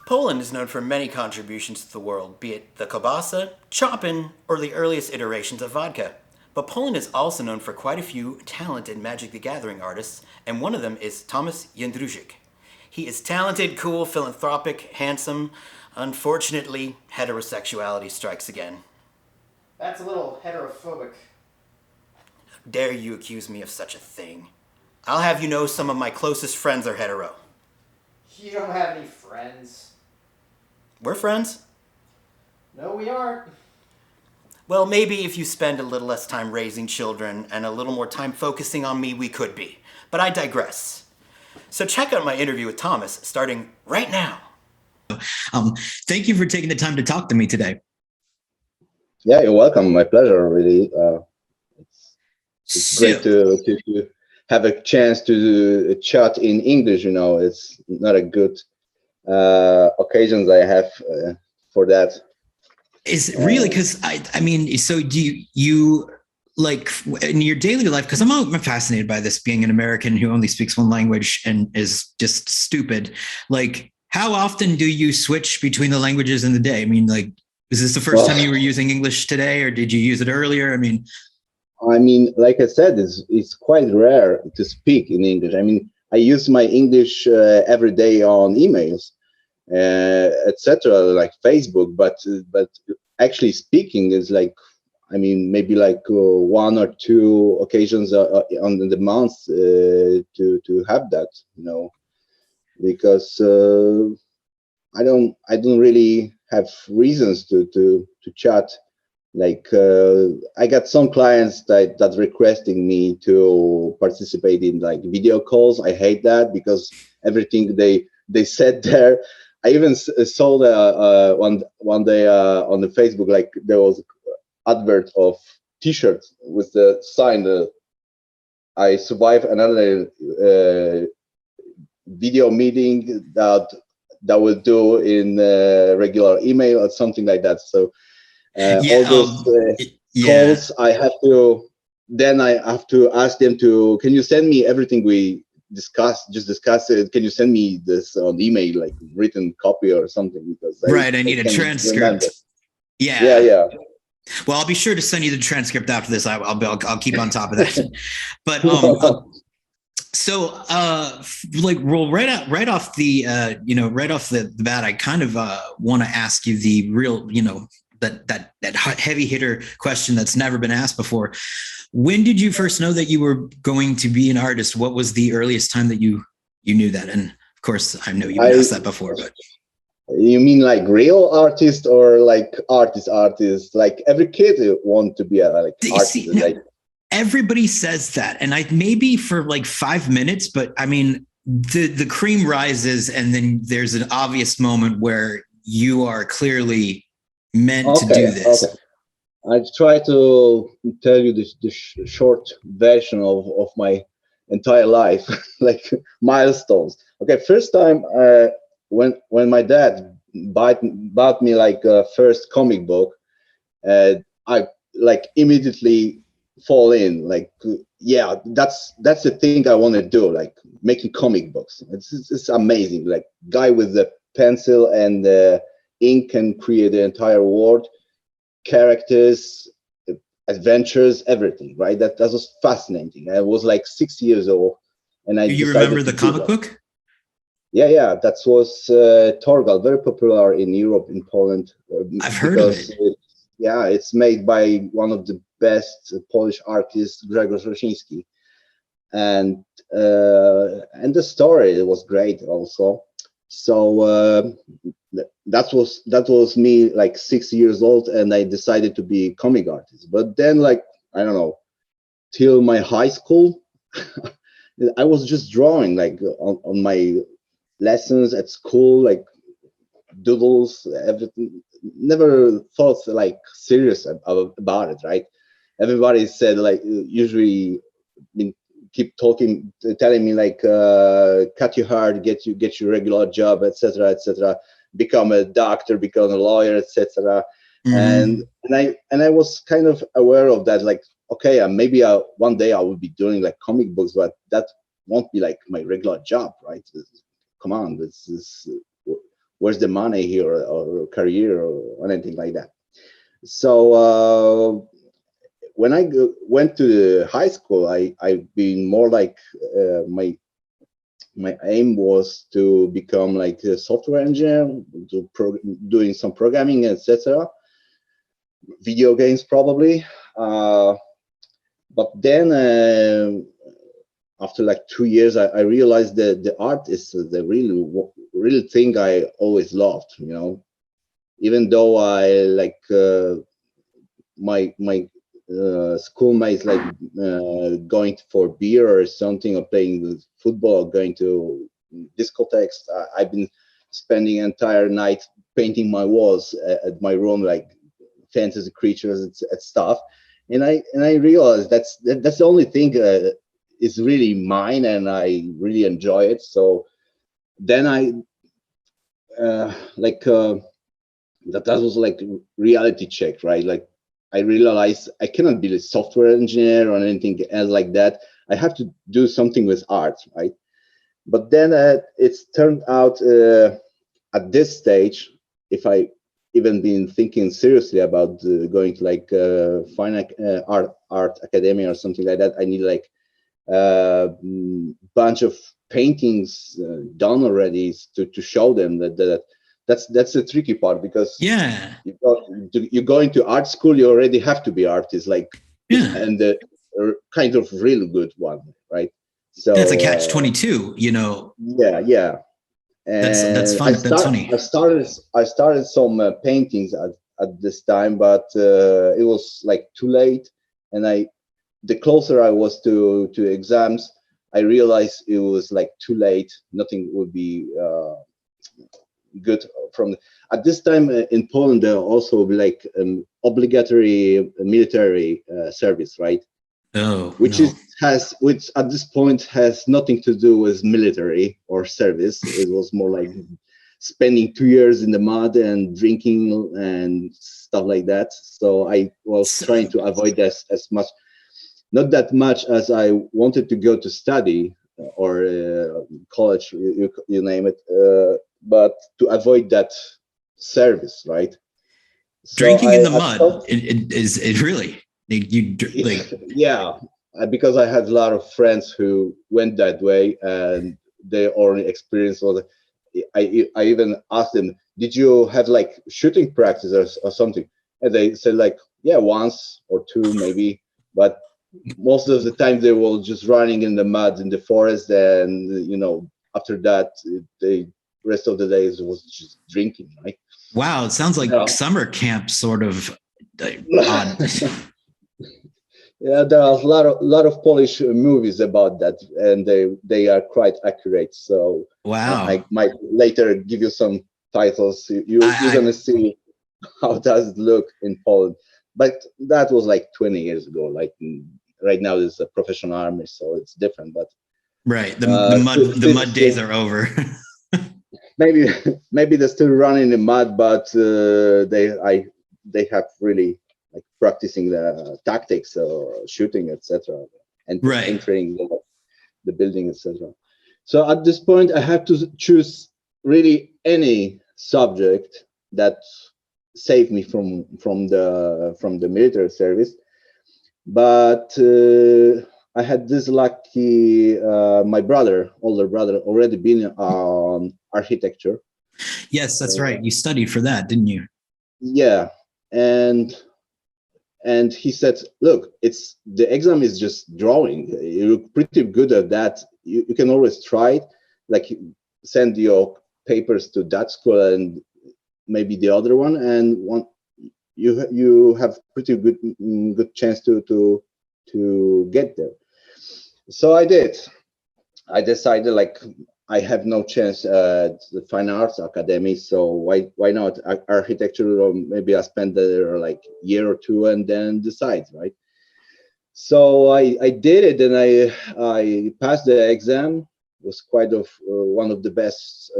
Poland is known for many contributions to the world, be it the kielbasa, choppin', or the earliest iterations of vodka. But Poland is also known for quite a few talented Magic the Gathering artists, and one of them is Tomasz Jedruszek. He is talented, cool, philanthropic, handsome. Unfortunately, heterosexuality strikes again. That's a little heterophobic. Dare you accuse me of such a thing? I'll have you know some of my closest friends are hetero. You don't have any friends. We're friends? No, we aren't. Well, maybe if you spend a little less time raising children and a little more time focusing on me, we could be. But I digress. So check out my interview with Thomas, starting right now. Thank you for taking the time to talk to me today. Yeah, you're welcome. My pleasure, really. It's great to have a chance to chat in English. You know, it's not a good occasions I have for that. Is it really? Because I mean, so do you like in your daily life? Because I'm fascinated by this, being an American who only speaks one language and is just stupid. Like, how often do you switch between the languages in the day? I mean, like, is this the first time you were using English today, or did you use it earlier? I mean, like I said, it's quite rare to speak in English. I mean, I use my English every day on emails, etc., like Facebook. But actually speaking is like, I mean, maybe like one or two occasions on the month to have that, you know, because I don't really have reasons to chat. Like I got some clients that requesting me to participate in like video calls. I hate that because everything they said there. I even saw the one day on the Facebook, like there was advert of T-shirt with the sign I survived another video meeting that will do in regular email or something like that. So all those calls I have to ask them to, can you send me everything we discuss it, can you send me this on email, like written copy or something, because I need a transcript. Yeah. Well, I'll be sure to send you the transcript after this. I'll keep on top of that. But so like, well, right off the bat, I kind of want to ask you the real, that heavy hitter question that's never been asked before. When did you first know that you were going to be an artist? What was the earliest time that you knew that? And of course, I know you've been asked that before, but. You mean like real artist or like artist? Like every kid want to be a artist. See, like, everybody says that, and maybe for like 5 minutes, but I mean, the cream rises, and then there's an obvious moment where you are clearly meant to do this. Okay. I try to tell you the short version of my entire life, like milestones. Okay, first time when my dad bought me like a first comic book, I like immediately fall in, like, yeah, that's the thing I want to do, like making comic books. It's amazing, like guy with the pencil and ink can create the entire world, characters, adventures, everything, right? That was fascinating. I was like 6 years old, and I do you remember the comic book? Yeah, that was Torgal, very popular in Europe, in Poland. I've heard of it. It's made by one of the best Polish artists, Grzegorz Rosiński, and the story was great also. So that was me, like 6 years old, and I decided to be a comic artist. But then, like, I don't know, till my high school, I was just drawing, like on my lessons at school, like doodles, everything. Never thought like serious about it, right? Everybody said, like, usually keep telling me like, cut your heart, get your regular job, etc., become a doctor, become a lawyer, etc. And I was kind of aware of that, like, okay, maybe one day I will be doing like comic books, but that won't be like my regular job, right? Come on, where's the money here, or career, or anything like that. So when I went to the high school, I've been more like my aim was to become like a software engineer, doing some programming, etc. Video games probably. But then after like 2 years, I realized that the art is the real thing I always loved. Even though I like my schoolmates like going for beer or something, or playing football, or going to discotheques. I've been spending entire night painting my walls at my room, like fantasy creatures and stuff. And I realized that's the only thing is really mine, and I really enjoy it. So then I that was like reality check, right? Like I realized I cannot be a software engineer or anything else like that. I have to do something with art, right? But then it's turned out at this stage, if I even been thinking seriously about going to like fine art academy or something like that, I need like a bunch of paintings done already to show them that's the tricky part, because you go into art school, you already have to be artist, like, and the kind of real good one, right? So that's a catch-22, Yeah. And that's fun. That's funny. I started some paintings at this time, but it was like too late, and the closer I was to exams, I realized it was like too late. Nothing would be good from at this time. In Poland there also be like obligatory military service, right? Which at this point has nothing to do with military or service. It was more like spending 2 years in the mud and drinking and stuff like that. So I was trying to avoid this as much, not that much as I wanted to go to study or college, you name it, but to avoid that service, right? Drinking in the mud is really yeah, because I had a lot of friends who went that way, and their only experience was I even asked them, did you have like shooting practice or something? And they said like, yeah, once or two maybe, but most of the time they were just running in the mud in the forest, and after that the rest of the days was just drinking, right? Wow, it sounds like summer camp sort of odd. Yeah, there are a lot of Polish movies about that, and they are quite accurate. So wow, I might later give you some titles. You're gonna see how does it look in Poland. But that was like 20 years ago. Like right now, there's a professional army, so it's different. But right, the mud days are over. maybe they're still running in mud, but they have really like practicing the tactics or shooting, etc., and entering the building, etc. So at this point, I have to choose really any subject that saved me from the military service. But I had this lucky, my older brother, already been on architecture. Yes, that's right. You studied for that, didn't you? Yeah, and he said, look, the exam is just drawing. You're pretty good at that. You can always try it, like send your papers to that school and maybe the other one, and you have pretty good chance to get there. So I did. I decided like I have no chance at the Fine Arts Academy, so why not architecture? Or maybe I spend there like year or two and then decide, right? So I did it, and I passed the exam. It was quite one of the best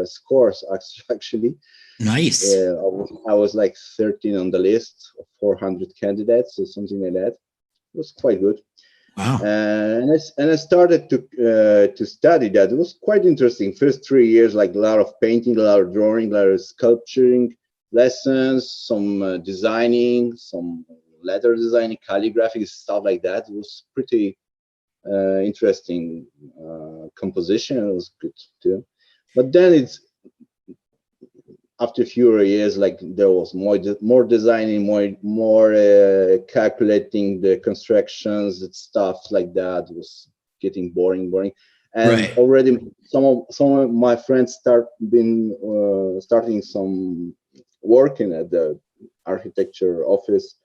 scores actually. Nice. I was like 13 on the list of 400 candidates or something like that. It was quite good. Wow. And I started to study that. It was quite interesting. First 3 years, like a lot of painting, a lot of drawing, a lot of sculpturing lessons, some designing, some letter designing, calligraphy, stuff like that. It was pretty interesting composition. It was good too. But then it's after a few years, like there was more designing, more calculating the constructions and stuff like that. It was getting boring, and Right. already some of my friends starting some working at the architecture office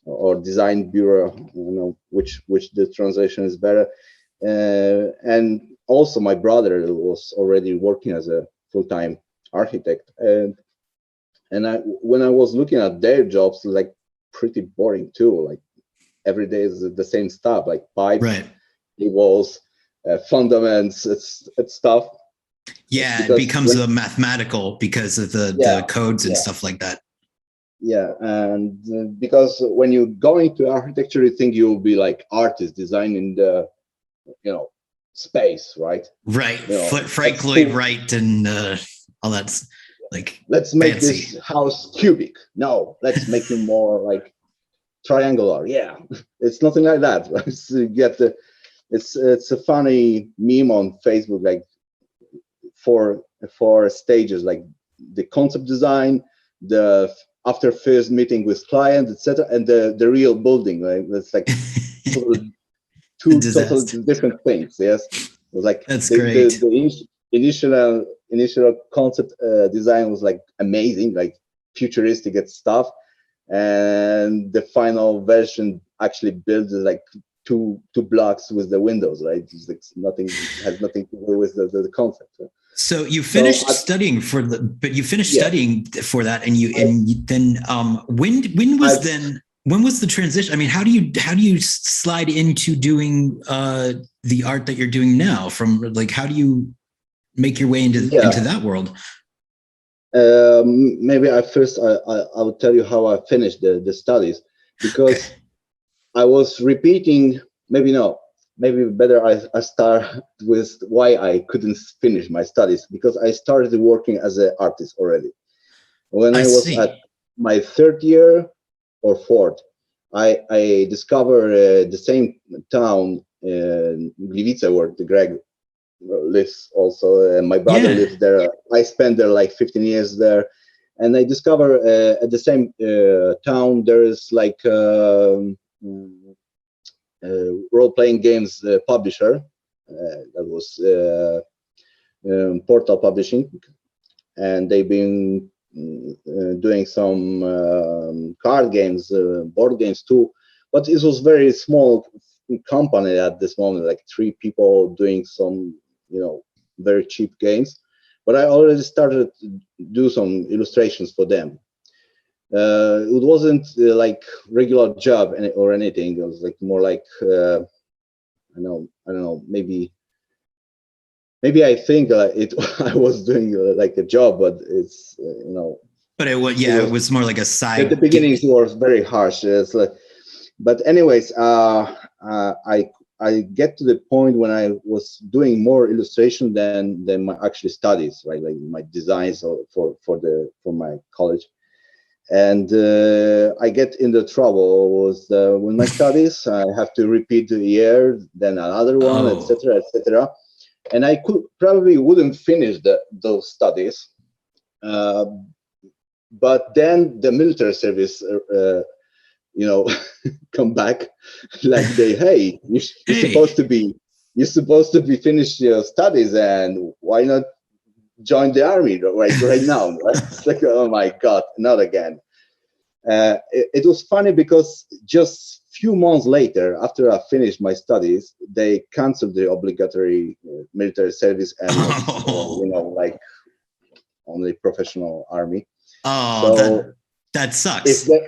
or design bureau. I don't know which the translation is better. And also my brother was already working as a full-time architect, and when I was looking at their jobs, like pretty boring too. Like every day is the same stuff, like pipes, Right. walls, fundaments, it's stuff. Yeah, it Because becomes a mathematical because of yeah, the codes and yeah, stuff like that. yeah, and because when you go into architecture, you think you'll be like artist designing the space, right? Right. Frank Let's Lloyd Wright and all that's like make fancy. this house cubic. No, let's make it more like triangular. Yeah, it's nothing like that. So you get it's a funny meme on Facebook, like four stages, like the concept design, the after first meeting with client, etc., and the real building. Right? That's like The two totally disaster. different things. Yes, it was like That's the great. initial concept design was like amazing, like futuristic and stuff, and the final version actually builds like two blocks with the windows, right? It's like has nothing to do with the concept. So you So finished studying but you finished yeah, studying for that, and I, then I when was the transition? I mean, how do you slide into doing the art that you're doing now? From like, how do you make your way into yeah. that world? Maybe I will tell you how I finished the studies, Okay. because I was repeating. Maybe no, maybe better. I start with why I couldn't finish my studies, because I started working as an artist already when I I was see. at my third year or fourth. I discovered the same town in Gliwice where the Greg lives also. My brother Yeah. lives there. I spent there like 15 years there, and I discover at the same town there is like role-playing games publisher that was Portal Publishing, and they've been doing some card games, board games too. But it was very small company at this moment, like 3 people doing some, very cheap games. But I already started to do some illustrations for them. It wasn't like regular job or anything. It was like more like I don't know, maybe I think it I was doing like a job, but it's But it it was was more like a the side beginnings gig. were very harsh. It's like, but anyways, I get to the point when I was doing more illustration than my actually studies, right? Like my designs for my college, and I get into trouble with my studies. I have to repeat a year, then another one, Oh. etc., etc. And I could probably wouldn't finish those studies. Uh, but then the military service, come back, like hey, you're Hey. supposed to be finished your studies, and why not join the army right now? Right? It's like, oh my god, not again. It was funny because just few months later, after I finished my studies, they canceled the obligatory military service and was, Oh. like only professional army. Oh, So that if sucks. there,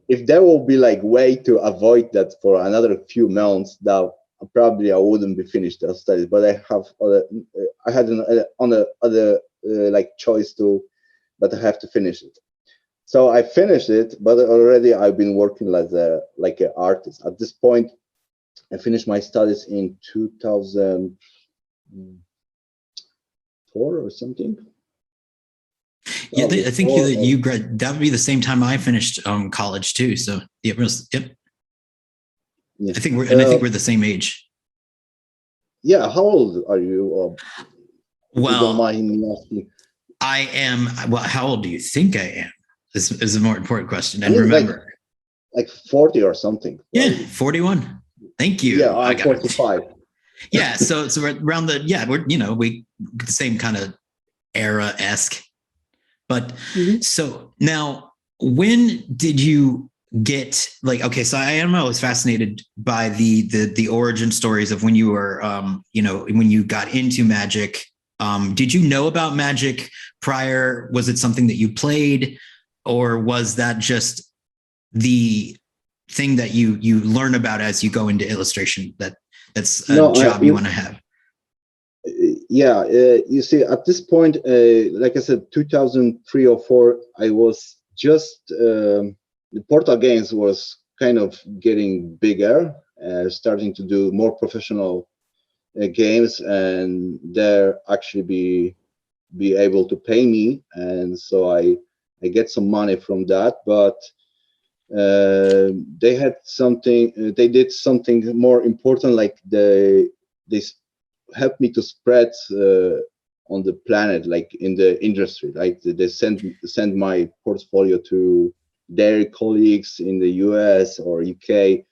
if there will be like way to avoid that for another few months, that probably I wouldn't be finished the studies. But I had other like choice to, but I have to finish it. So I finished it, but already I've been working as an artist. At this point, I finished my studies in 2004 or something. Yeah, I think 2004 that would be the same time I finished college too. So yep. yeah. I think we're the same age. Yeah, how old are you? If you don't Well, mind me asking. I am. Well, how old do you think I am? Is a more important question. I And mean, remember, like 40 or something. yeah, Right? 41. Thank Yeah, you. I I'm got it. 45. Yeah, so we're around we're we the same kind of era-esque. But so now, when did you get like, okay, so I am always fascinated by the origin stories of when you were when you got into Magic. Did you know about Magic prior? Was it something that you played, or was that just the thing that you learn about as you go into illustration? That's a job you want to have. Yeah, you see, at this point, like I said, 2003 or 4, I was just the Portal Games was kind of getting bigger, starting to do more professional games, and they're actually be able to pay me, and so I get some money from that. But they had something, they did something more important, like they helped me to spread on the planet, like in the industry. Like they send my portfolio to their colleagues in the US or UK.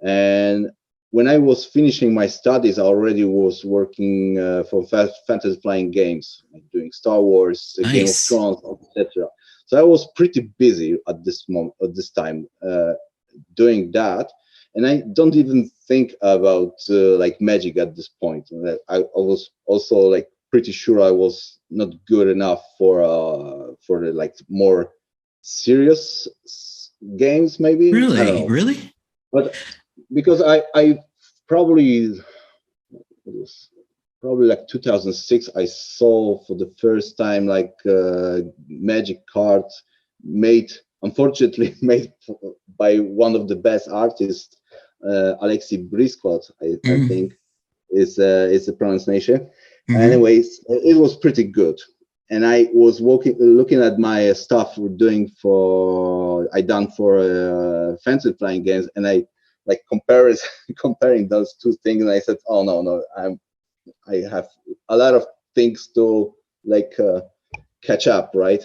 And when I was finishing my studies, I already was working for Fantasy Flying Games, like doing Star Wars, Game of Thrones, etc. So I was pretty busy at this moment, at this time, doing that. And I don't even think about like Magic at this point. I was also like pretty sure I was not good enough for the like more serious games, maybe. I don't know. Really? But because I probably, it was probably like 2006, I saw for the first time like Magic cards unfortunately made by one of the best artists, Alexei Briskot, I think is the pronunciation. Anyways, it was pretty good. And I was looking at my stuff I done for Fantasy Flying Games, and I like comparing those two things, and I said, oh no, I have a lot of things to like catch up, right?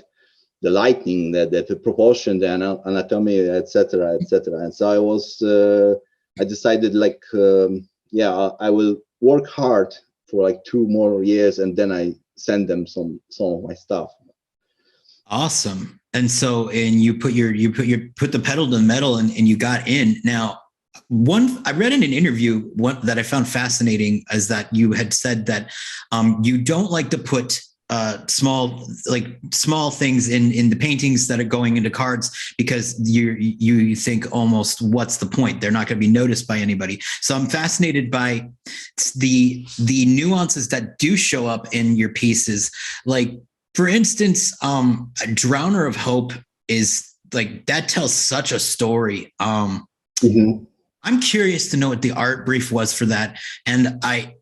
The lighting, the proportion, the anatomy, etc. And so I decided like I will work hard for like 2 more years, and then I send them some of my stuff. Awesome. And so, and you put the pedal to the metal, and you got in. Now, I read in an interview that I found fascinating is that you had said that you don't like to put small things in the paintings that are going into cards, because you think almost, what's the point? They're not going to be noticed by anybody. So I'm fascinated by the nuances that do show up in your pieces. Like, for instance, a Drowner of Hope is like, that tells such a story. I'm curious to know what the art brief was for that. And I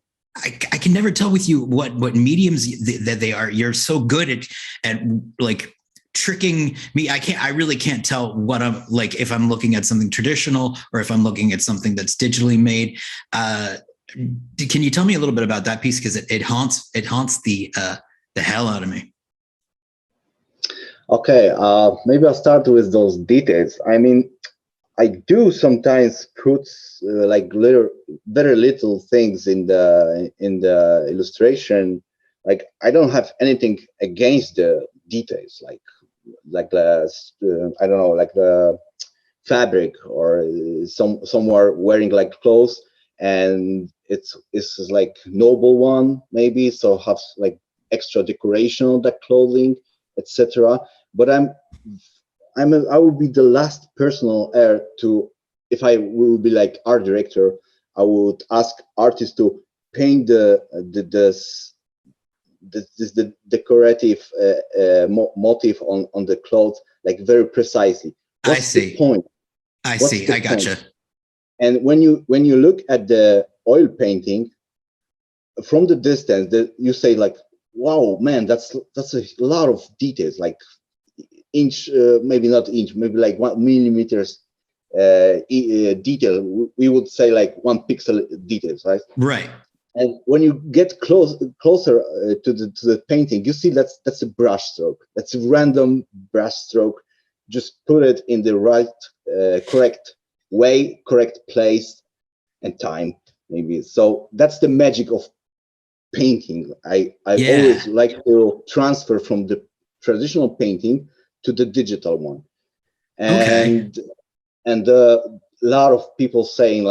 can never tell with you what mediums that they are. You're so good at like tricking me. I really can't tell what I'm like, if I'm looking at something traditional or if I'm looking at something that's digitally made. Can you tell me a little bit about that piece? Because it haunts the hell out of me. Okay, maybe I'll start with those details. I mean, I do sometimes put like very little things in the illustration. Like, I don't have anything against the details, like I don't know, like the fabric or somewhere wearing like clothes, and it's like noble one maybe, so have like extra decoration on that clothing, etc. But I would be the last personal heir to, if I will be like art director, I would ask artists to paint the decorative motif on the cloth like very precisely. What's the point? I see. I gotcha. And when you look at the oil painting from the distance, you say like, wow, man, that's a lot of details, like inch, maybe not inch, maybe like 1 millimeters detail. We would say like 1 pixel details, right? Right. And when you get closer to the painting, you see that's a brush stroke. That's a random brush stroke. Just put it in the right, correct way, correct place and time, maybe. So that's the magic of painting. I always like to transfer from the traditional painting to the digital one. And a lot of people saying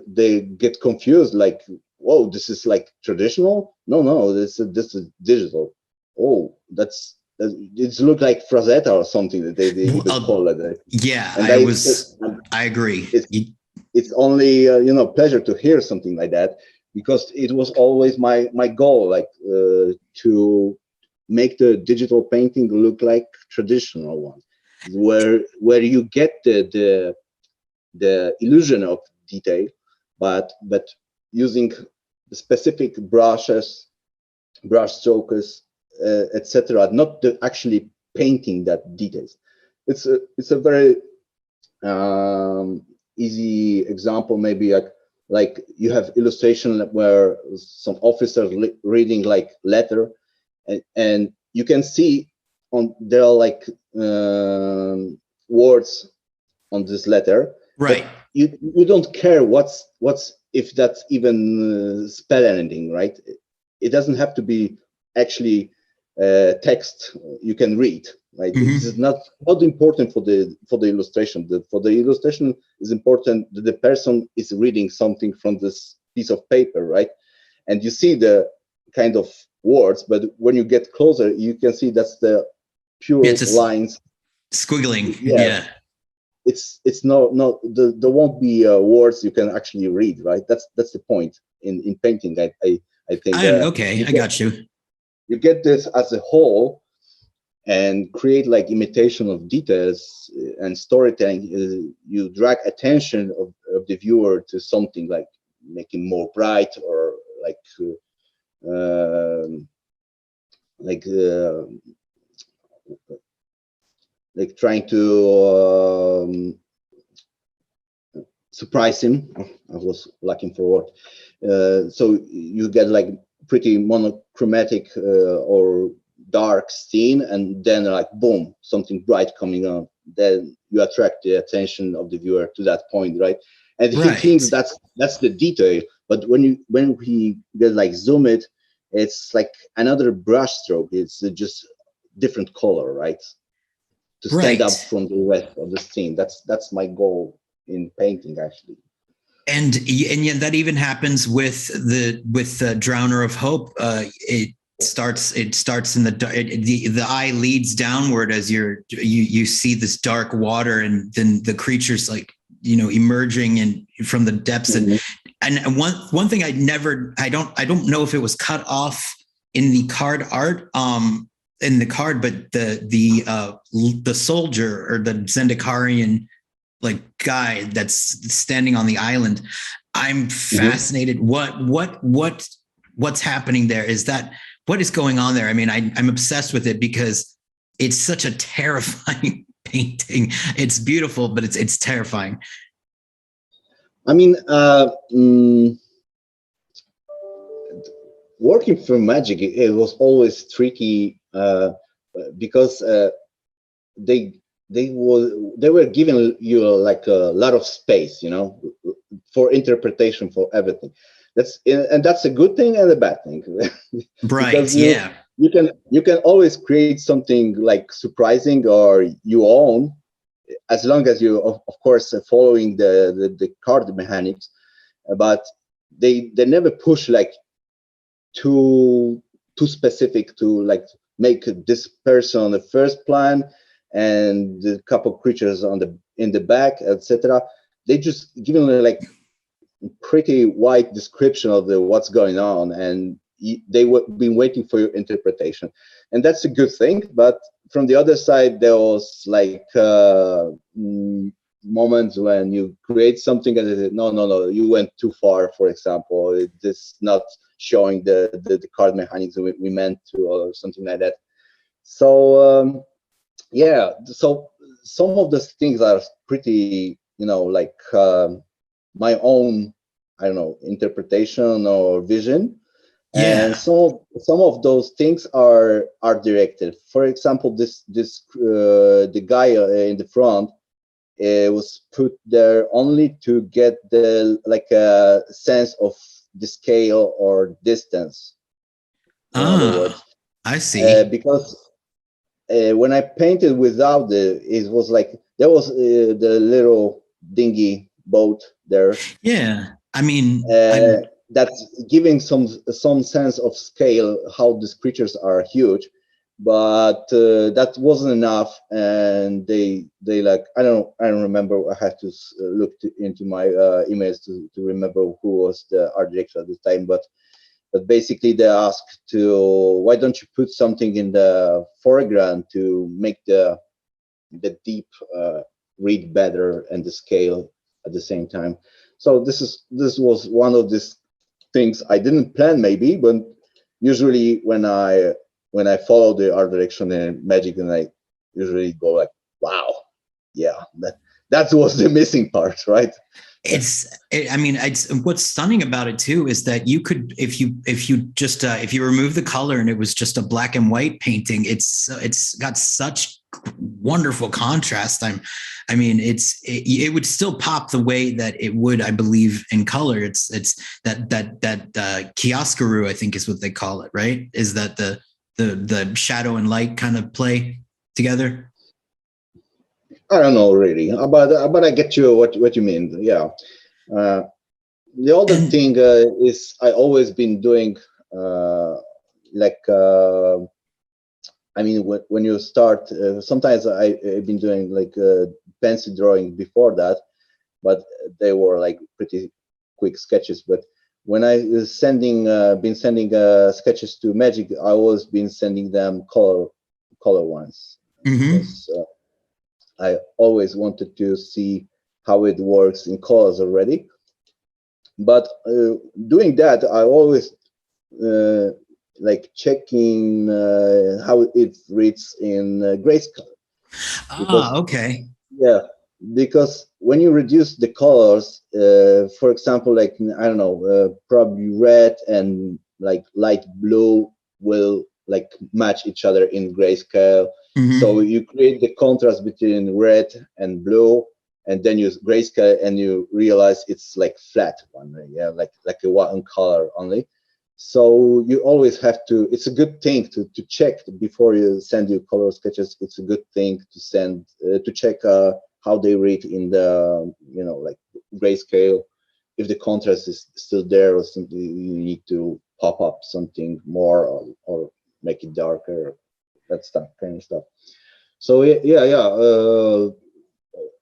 they get confused, like, whoa, this is like traditional. No, this is digital. Oh, it's look like Frazetta or something that they even call it. Yeah, and I agree. It's only pleasure to hear something like that, because it was always my goal, like to make the digital painting look like traditional one, where you get the illusion of detail, but using specific brushes, brush strokes, etc., not actually painting that details. It's a very easy example, maybe like you have illustration where some officers reading like letter, and you can see there are like words on this letter, right? You don't care what's if that's even spell anything, right? It doesn't have to be actually text you can read, right? This is not important for the illustration. For the illustration is important that the person is reading something from this piece of paper, right? And you see the kind of words, but when you get closer, you can see that's the pure lines squiggling. It's no there won't be words you can actually read, right? That's the point in painting. I think I got you. You get this as a whole and create like imitation of details and storytelling. You drag attention of the viewer to something, like making more bright, or like trying to surprise him. I was looking for word. So you get like pretty monochromatic or dark scene, and then like boom, something bright coming on. Then you attract the attention of the viewer to that point, right? And he thinks that's the detail, but when he get like zoom it, it's like another brush stroke. It's just different color, right? To stand up from the rest of the scene. That's my goal in painting, actually. And yet that even happens with the Drowner of Hope. It starts in the eye leads downward as you see this dark water, and then the creatures like emerging from the depths. And one thing I don't know if it was cut off in the card art in the card, but the soldier or the Zendikarian like guy that's standing on the island, I'm fascinated. What's happening there? What is going on there? I mean, I'm obsessed with it because it's such a terrifying painting. It's beautiful, but it's terrifying. I mean, working for Magic, it was always tricky because they were giving you like a lot of space, for interpretation, for everything. That's a good thing and a bad thing. Right. Because you can always create something like surprising or you own, as long as you of course following the card mechanics, but they never push like too specific to like make this person on the first plan and a couple creatures in the back, etc. They just given like pretty wide description of what's going on, and they would be waiting for your interpretation, and that's a good thing. But from the other side, there was like moments when you create something and it, no, you went too far. For example, this not showing the card mechanics we meant to, or something like that. So yeah, so some of those things are pretty, like my own, I don't know, interpretation or vision. And Yeah. some of those things are directed. For example, this the guy in the front was put there only to get the like a sense of the scale or distance. In other words, I see. because when I painted without it was like there was the little dinghy boat there. Yeah. I mean, That's giving some sense of scale, how these creatures are huge, but that wasn't enough, and they like I don't remember. I had to look into my emails to remember who was the art director at the time, but basically they asked to, why don't you put something in the foreground to make the deep read better and the scale at the same time. So this was one of these things I didn't plan maybe, but usually when I follow the art direction in Magic, and I usually go like, wow, yeah, that was the missing part, right? It's what's stunning about it too is that you could, if you just if you remove the color and it was just a black and white painting, it's got such wonderful contrast. It would still pop the way that it would, I believe, in color. It's that chiaroscuro, I think is what they call it, right? Is that the shadow and light kind of play together? I don't know really, but I get you what you mean. Yeah. The other thing is I always been doing like when you start, sometimes I've been doing like pencil drawing before that, but they were like pretty quick sketches. But when I was been sending sketches to Magic, I always been sending them color ones, because I always wanted to see how it works in colors already. But doing that, I always like checking how it reads in grayscale. Okay. Yeah, because when you reduce the colors, for example, like I don't know, probably red and like light blue will like match each other in grayscale. So you create the contrast between red and blue, and then you grayscale and you realize it's like flat one, yeah, like a one color only. So you always have to, it's a good thing to check before you send your color sketches. It's a good thing to send to check how they read in the like grayscale. If the contrast is still there or something, you need to pop up something more, or make it darker, that stuff, kind of stuff. So yeah,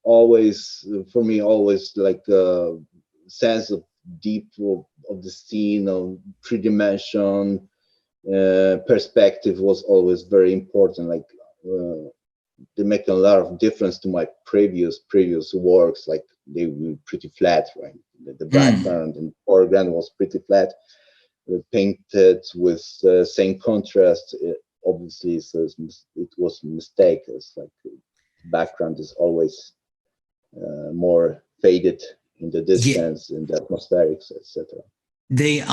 always for me, always like sense of deep of the scene, of three-dimension perspective was always very important. Like they make a lot of difference to my previous works. Like they were pretty flat, right? The background and foreground was pretty flat, painted with same contrast. Obviously, so it was a mistake. It's like background is always more faded in the distance, in the atmospherics, etc. They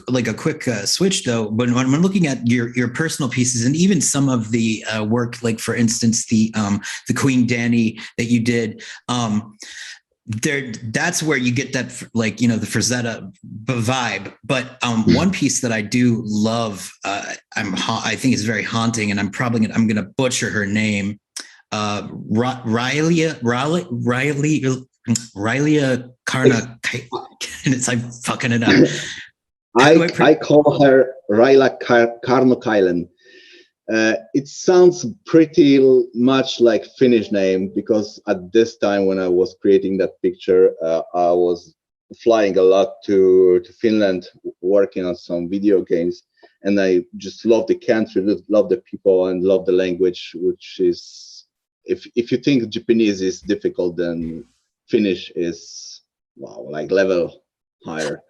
like a quick switch though. But when looking at your personal pieces, and even some of the work, like for instance the Queen Dany that you did, that's where you get that, like, the Frazetta vibe. But one piece that I do love, I think is very haunting, and I'm gonna butcher her name. Riley Karna, and I'm fucking it up. I call her Raila Karnokailen. It sounds pretty much like Finnish name, because at this time when I was creating that picture, I was flying a lot to Finland, working on some video games, and I just love the country, love the people, and love the language, which is if you think Japanese is difficult, then Finnish is wow, like level higher.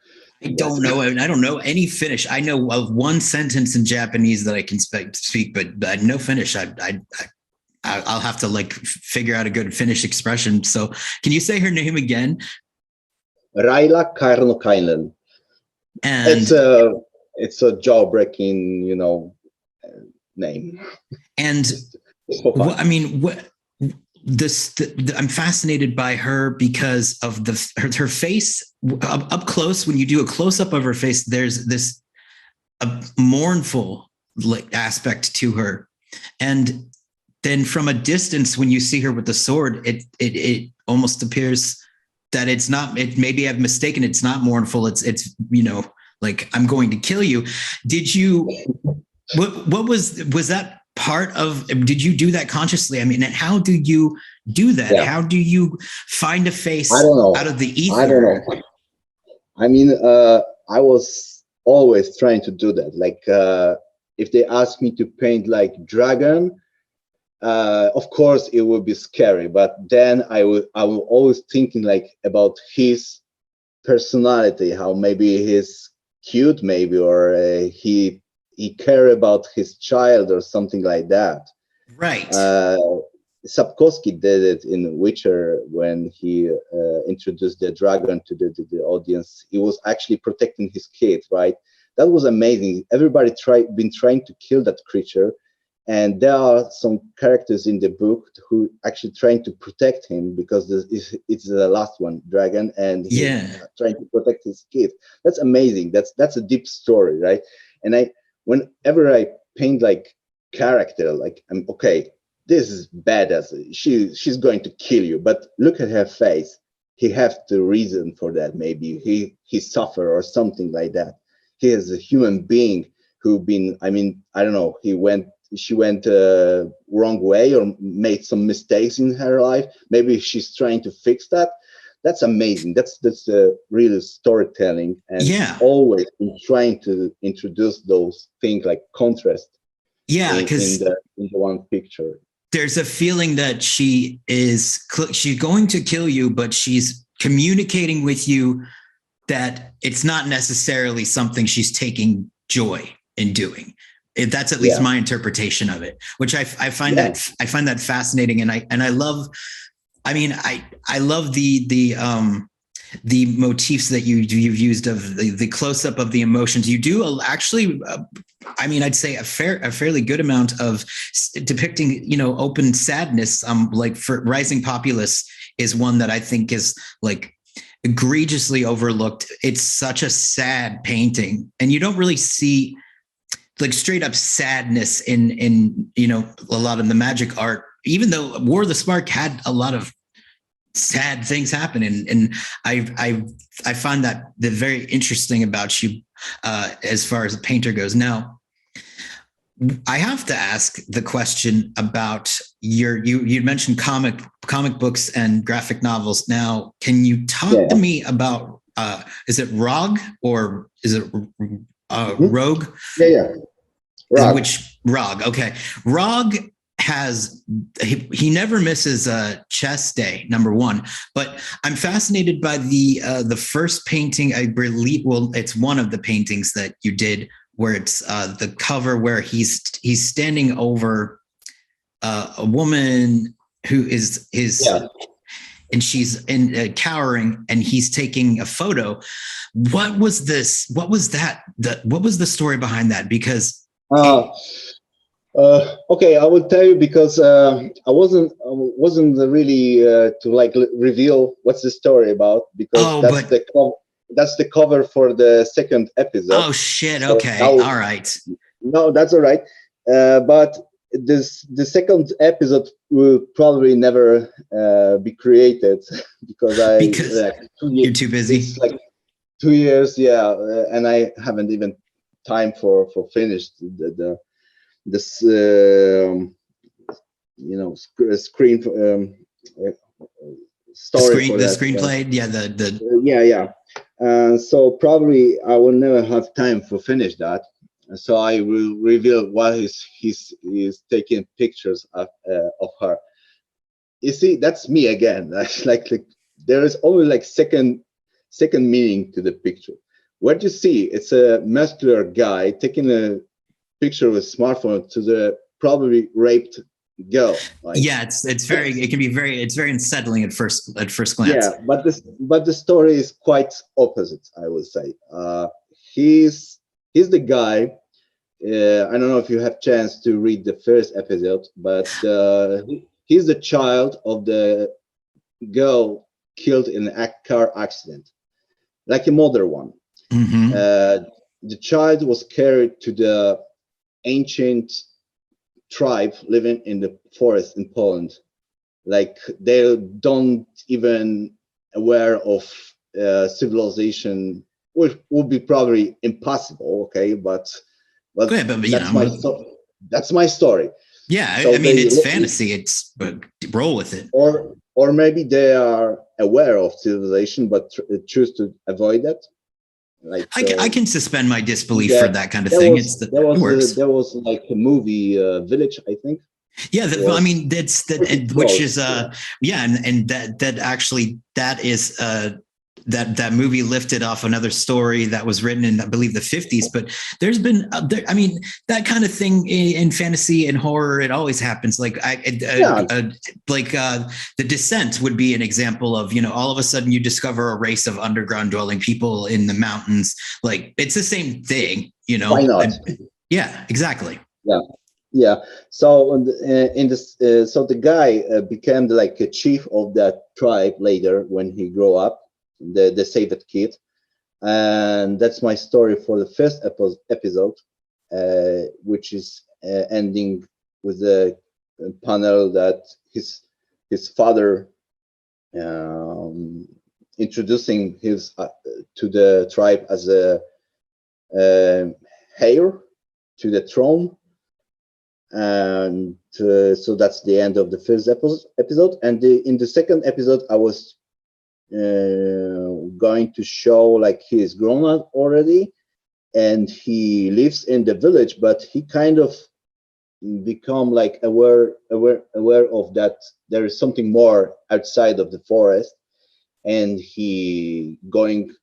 I don't know. I don't know any Finnish. I know of one sentence in Japanese that I can speak, but no Finnish. I'll have to like figure out a good Finnish expression. So can you say her name again? Raila Kairnokainen. And it's a jaw-breaking, name. And I mean, I'm fascinated by her because of her face up close. When you do a close up of her face, there's this a mournful like aspect to her, and then from a distance, when you see her with the sword, it almost appears that it's not. It maybe I've mistaken. It's not mournful. It's like I'm going to kill you. Did you? What was that part of? Did you do that consciously? I mean, and how do you do that? Yeah. How do you find a face out of the ether? I don't know. I mean, I was always trying to do that. Like, if they ask me to paint like dragon, of course it would be scary. But then I was always thinking like about his personality, how maybe he's cute, maybe, or he care about his child or something like that. Right. Sapkowski did it in Witcher when he introduced the dragon to the audience. He was actually protecting his kid, right? That was amazing. Everybody been trying to kill that creature, and there are some characters in the book who actually trying to protect him because it's the last one, dragon, and he's trying to protect his kid. That's amazing. That's a deep story, right? And whenever I paint like character, like I'm okay, this is badass. She's going to kill you, but look at her face. He have the reason for that. Maybe he suffer or something like that. He is a human being who been. I mean, I don't know. She went wrong way or made some mistakes in her life. Maybe she's trying to fix that. That's amazing. That's real storytelling, and always been trying to introduce those things like contrast. Yeah, because in the one picture, there's a feeling that she's going to kill you, but she's communicating with you that it's not necessarily something she's taking joy in doing. That's at least my interpretation of it, which I find that fascinating, and I love. I mean, I love the motifs that you've used of the close up of the emotions. You do actually, I mean, I'd say a fairly good amount of depicting, open sadness. Like for Rising Populace is one that I think is like egregiously overlooked. It's such a sad painting, and you don't really see like straight up sadness in a lot of the Magic art. Even though War of the Spark had a lot of sad things happen, and I find that very interesting about you as far as a painter goes. Now, I have to ask the question about you mentioned comic books and graphic novels. Now, can you talk to me about is it ROG or is it Rogue? Yeah. ROG. Which ROG? Okay, ROG has he never misses a chess day, number one. But I'm fascinated by the first painting, I believe. Well, it's one of the paintings that you did where it's the cover where he's standing over a woman who is his. And she's cowering, and he's taking a photo. What was this? What was that? What was the story behind that? Because okay, I will tell you because I wasn't really to like reveal what's the story about, because that's the cover for the second episode. Oh shit! Okay, all right. No, that's all right. But the second episode will probably never be created because you're too busy. It's like 2 years, and I haven't even time for finish this screen story for the that. Screenplay, so probably I will never have time for finish that. So I will reveal why he's taking pictures of her. you see, that's me again. Like there is only like second meaning to the picture. What you see, it's a muscular guy taking a picture with a smartphone to the probably raped girl. Right? Yeah, it's very unsettling at first glance. Yeah, but the story is quite opposite, I would say. He's the guy. I don't know if you have chance to read the first episode, but he's the child of the girl killed in a car accident, like a mother one. Mm-hmm. The child was carried to the ancient tribe living in the forest in Poland. Like they don't even aware of civilization, which would be probably impossible. Okay, but Yeah, but that's my that's my story. Yeah, So I mean, it's fantasy. But roll with it. Or maybe they are aware of civilization but choose to avoid that. Like I can suspend my disbelief for that kind of thing. There was like a movie Village, I think. Yeah, I mean that's that, which is and that actually that is that movie lifted off another story that was written in, I believe, the 50s. But there's been, I mean, that kind of thing in fantasy and horror, it always happens. Like The Descent would be an example of, all of a sudden you discover a race of underground dwelling people in the mountains. Like it's the same thing, Why not? Yeah, exactly. Yeah. So in this, so the guy became like a chief of that tribe later when he grew up. The saved kid, and that's my story for the first episode, which is ending with a panel that his father introducing his to the tribe as a heir to the throne, and so that's the end of the first episode. And in the second episode, I was going to show like he is grown up already and he lives in the village, but he kind of become like aware of that there is something more outside of the forest, and he going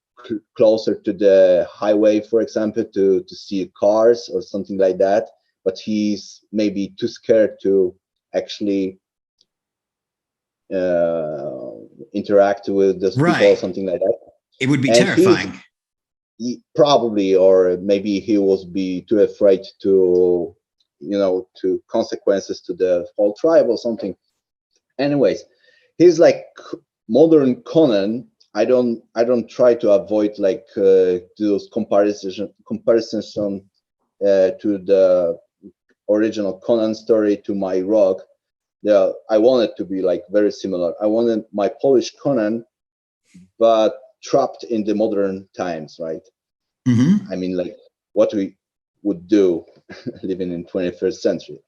closer to the highway, for example, to see cars or something like that, but he's maybe too scared to actually interact with those people or something like that. It would be terrifying. He probably, or maybe he was be too afraid to, to consequences to the whole tribe or something. Anyways, he's like modern Conan. I don't try to avoid like those comparisons to the original Conan story to my Rogue. Yeah, I want it to be like very similar. I wanted my Polish Conan, but trapped in the modern times, right? Mm-hmm. I mean, like what we would do living in 21st century.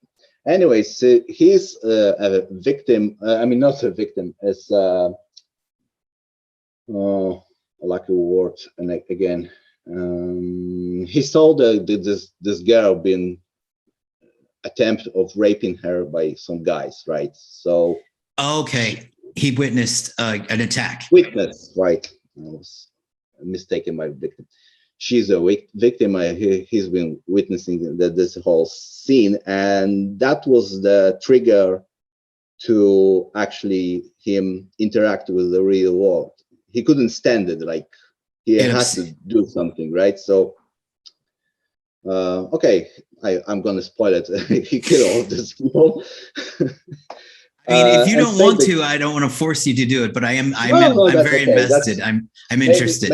Anyways, he's a victim. I mean, not a victim. It's like a word. And again, he saw this girl being attempt of raping her by some guys, right? So okay, he witnessed an attack. Witness, right? I was mistaken by victim. She's a victim. He's been witnessing this whole scene, and that was the trigger to actually him interact with the real world. He couldn't stand it. Like he had to do something, right? So okay, I'm gonna spoil it. He killed all these people. I mean, if you don't want to, I don't want to force you to do it, but I'm very invested. I'm interested.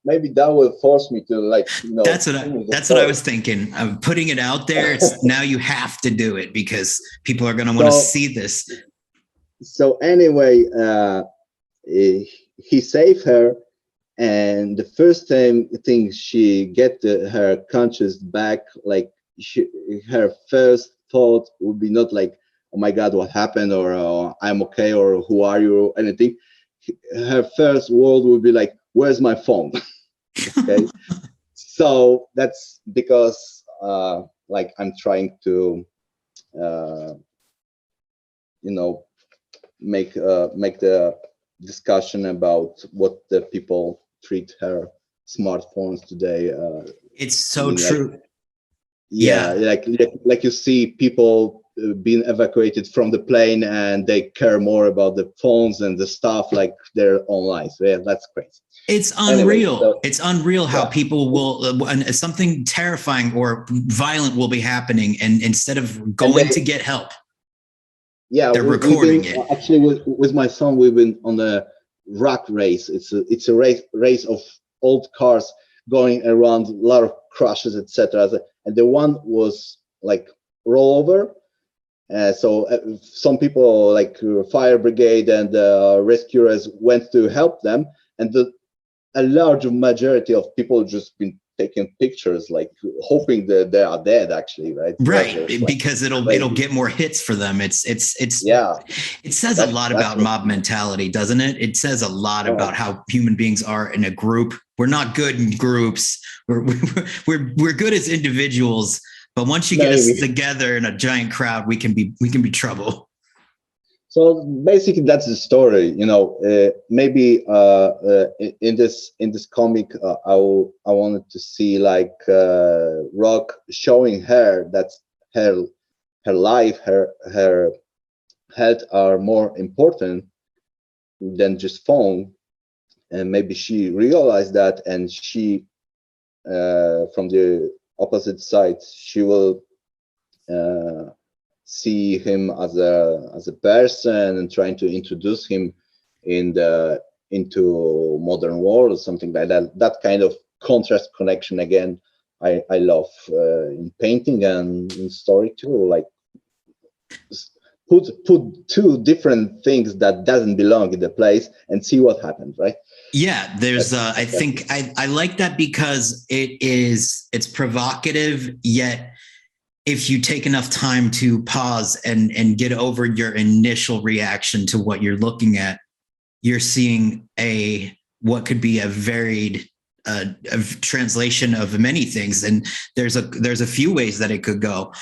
Maybe that will force me to like, That's what I was thinking. I'm putting it out there. It's now you have to do it because people are going to want to see this. So anyway, he saved her, and the first thing she get her conscious back, like her first thought would be not like, oh my God, what happened, or I'm okay, or who are you, or anything. Her first word would be like, where's my phone? Okay. So that's because like I'm trying to make the discussion about what the people treat her smartphones today. It's so like, true. yeah, like you see people being evacuated from the plane, and they care more about the phones and the stuff like their own lives. Yeah, that's crazy. It's Anyway, unreal. so- It's unreal how Yeah. people will, and something terrifying or violent will be happening, and instead of going to get help, yeah, they're we've recording been, it. actually with my son, we've been on a rat race. It's a race of old cars going around, a lot of crashes, etc. And the one was like rollover. So some people like fire brigade and rescuers went to help them, and a large majority of people just been taking pictures, like hoping that they are dead. Actually, right? Right, Like, because it'll get more hits for them. It's yeah. It says a lot about mob mentality, doesn't it? It says a lot about how human beings are in a group. We're not good in groups. We're good as individuals, but once you get us together in a giant crowd, we can be trouble. So basically, that's the story. Maybe in this comic, I wanted to see like Rock showing her that her life, her health are more important than just phone, and maybe she realized that, and she from the opposite side, she will see him as a person and trying to introduce him into modern world or something like that. That kind of contrast connection again, I love in painting and in story too. Like put two different things that doesn't belong in the place and see what happens, right? Yeah, there's I think I like that because it's provocative, yet if you take enough time to pause and get over your initial reaction to what you're looking at, you're seeing what could be a varied a translation of many things, and there's a few ways that it could go.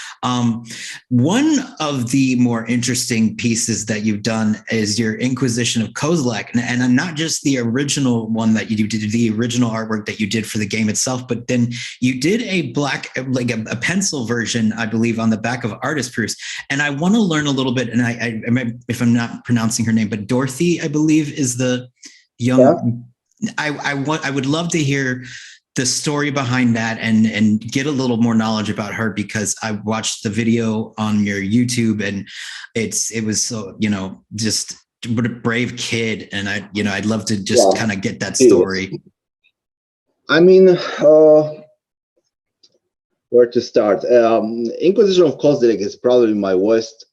One of the more interesting pieces that you've done is your Inquisition of Kozilek, and not just the original one that you did, the original artwork that you did for the game itself, but then you did a like a pencil version, I believe, on the back of Artist Proofs. And I want to learn a little bit, and I if I'm not pronouncing her name, but Dorothy, I believe, is the young. Yeah. I would love to hear the story behind that and get a little more knowledge about her, because I watched the video on your YouTube, and it was so, just what a brave kid. And I'd love to just kind of get that story. I mean, where to start? Inquisition of Kozilek is probably my worst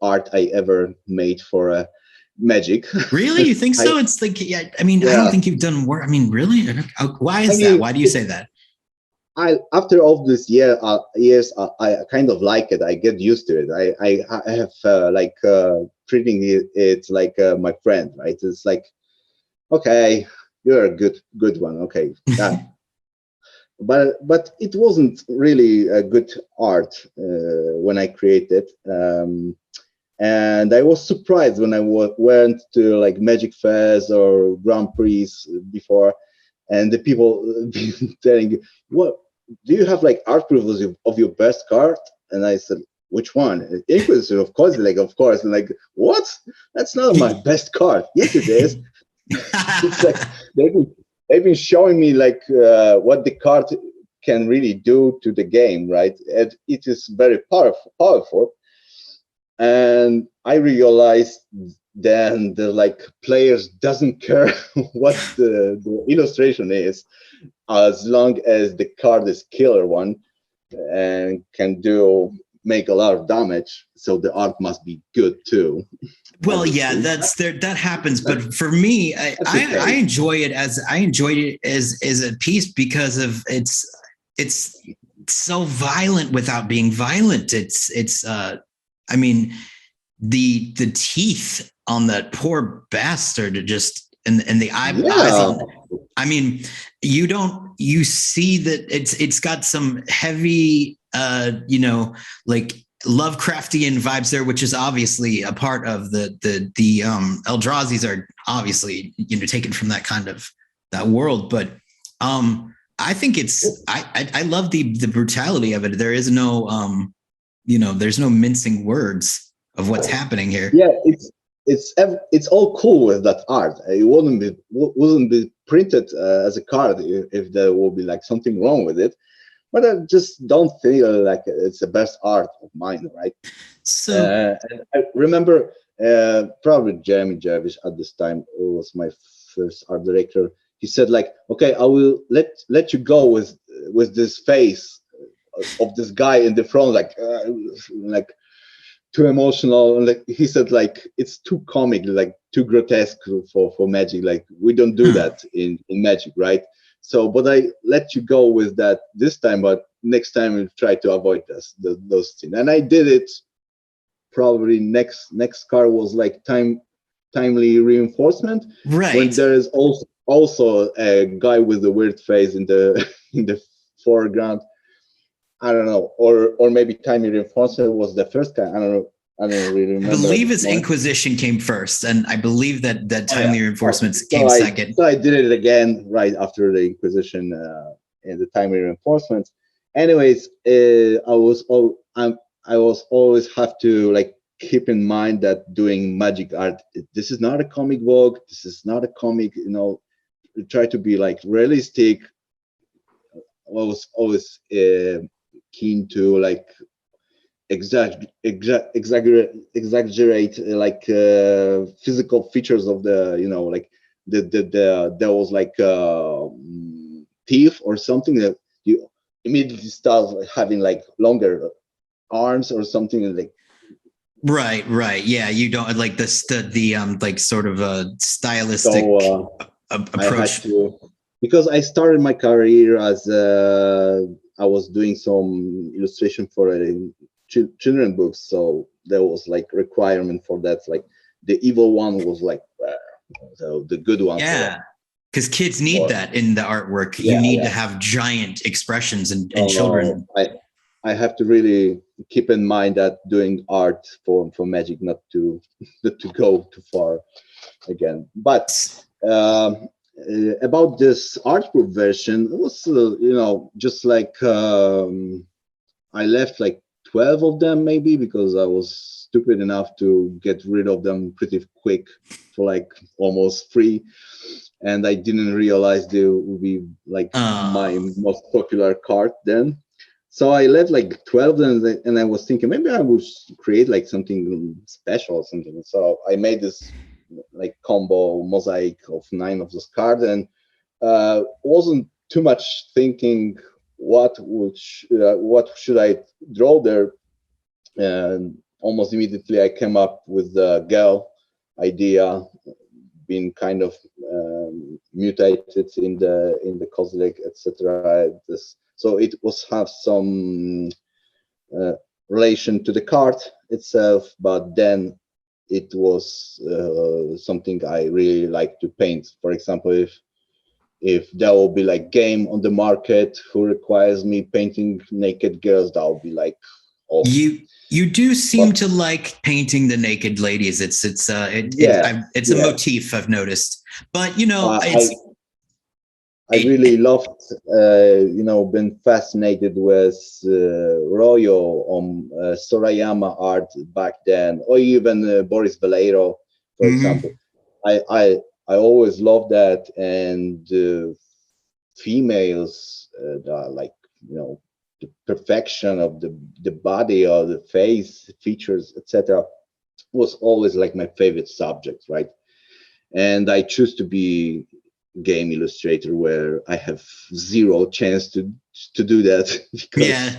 art I ever made for Magic. Really? You think so? It's like, yeah, I mean, I don't think you've done work. I mean, really? Why is that? Why do you say that? After all this years, I kind of like it. I get used to it. I have treating it like my friend, right? It's like, okay, you're a good one. Okay. But it wasn't really a good art when I created. And I was surprised when I went to like Magic Fairs or Grand Prix before, and the people telling you, "What do you have like art proofs of your best card?" And I said, "Which one?" Inquisition of Kozilek, of course. And like, what? That's not my best card. Yes, it is. It's like they've been showing me like what the card can really do to the game, right? And it is very powerful. And I realized then the like players doesn't care what the illustration is, as long as the card is killer one and can make a lot of damage. So the art must be good too. Well, yeah, that happens. But for me, I enjoyed it as a piece because of it's so violent without being violent. I mean, the teeth on that poor bastard and the eyes. I mean, you see that it's got some heavy, like Lovecraftian vibes there, which is obviously a part of the Eldrazi's are obviously, you know, taken from that kind of that world. But I think it's I love the brutality of it. There is no you know, there's no mincing words of what's happening here. Yeah, it's all cool with that art. It wouldn't be printed as a card if there would be like something wrong with it. But I just don't feel like it's the best art of mine, right? So And I remember probably Jeremy Jervis at this time, who was my first art director. He said like, "Okay, I will let you go with this face of this guy in the front, like too emotional." And like he said, like it's too comic, like too grotesque for Magic. Like we don't do that in Magic, right? So, but I let you go with that this time, but next time we'll try to avoid those things. And I did it. Probably next card was like timely reinforcement, right. when there is also a guy with a weird face in the in the foreground. I don't know, or maybe timely reinforcement was the first guy. I don't know. I don't really remember. I believe it's Inquisition came first, and I believe that timely reinforcements came second. So I did it again right after the Inquisition and the timely reinforcements. Anyways, I was always have to like keep in mind that doing Magic art, this is not a comic book. This is not a comic. You know, try to be like realistic. I was always keen to like exaggerate like physical features of the, you know, like the there was like teeth or something that you immediately start having like longer arms or something like. Right. Yeah, you don't like the like sort of a stylistic approach. I had to, because I started my career as I was doing some illustration for children books, so there was like requirement for that. Like the evil one was like so the good one. Yeah, because kids need that in the artwork. You need to have giant expressions and children. I have to really keep in mind that doing art for Magic not to go too far again. But about this art proof version, it was you know, just like I left like 12 of them maybe, because I was stupid enough to get rid of them pretty quick for like almost free, and I didn't realize they would be like my most popular card then. So I left like 12, and I was thinking maybe I would create like something special or something. So I made this like combo mosaic of 9 of those cards, and wasn't too much thinking what should I draw there. And almost immediately I came up with the girl idea, being kind of mutated in the cosmic, etc. So it was have some relation to the card itself, but then it was something I really like to paint. For example, if there will be like game on the market who requires me painting naked girls, that will be like awesome. You do seem to like painting the naked ladies. It's a motif I've noticed. But you know, I really loved, you know, been fascinated with Royo on Sorayama art back then, or even Boris Vallejo, for example. I always loved that, and females that like, you know, the perfection of the body or the face features, etc., was always like my favorite subject, right? And I choose to be game illustrator where I have zero chance to do that, because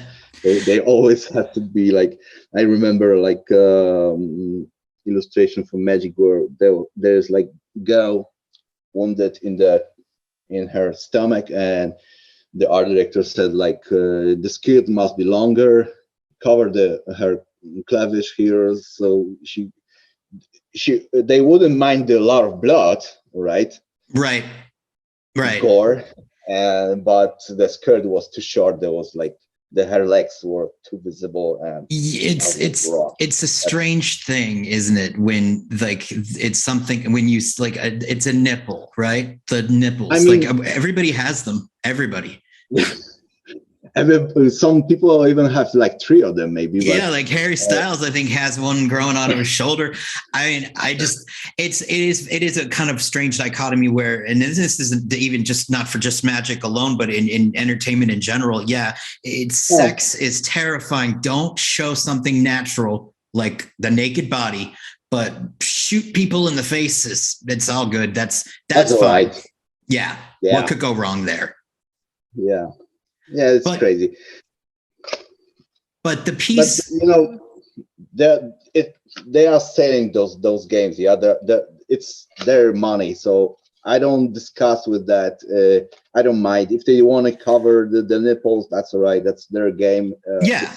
they always have to be like, I remember like illustration for Magic where there's like girl wounded in her stomach, and the art director said like the skirt must be longer, cover her clavish here, so they wouldn't mind a lot of blood, right? Gore, but the skirt was too short. There was like her legs were too visible, and it's a strange thing, isn't it, when like it's something when you like it's a nipple, right? The nipples, I mean, like everybody has them, everybody. And some people even have like 3 of them, maybe. Yeah, but, like Harry Styles, I think, has one growing out of his shoulder. I mean, it is a kind of strange dichotomy where, and this isn't even just not for just Magic alone, but in entertainment in general. Yeah, sex is terrifying. Don't show something natural like the naked body, but shoot people in the faces. It's all good. That's fine. Right. Yeah. What could go wrong there? Yeah. Yeah, it's crazy. But the piece, but, you know, they are selling those games. Yeah, it's their money, so I don't discuss with that. I don't mind if they want to cover the nipples. That's all right. That's their game. Yeah,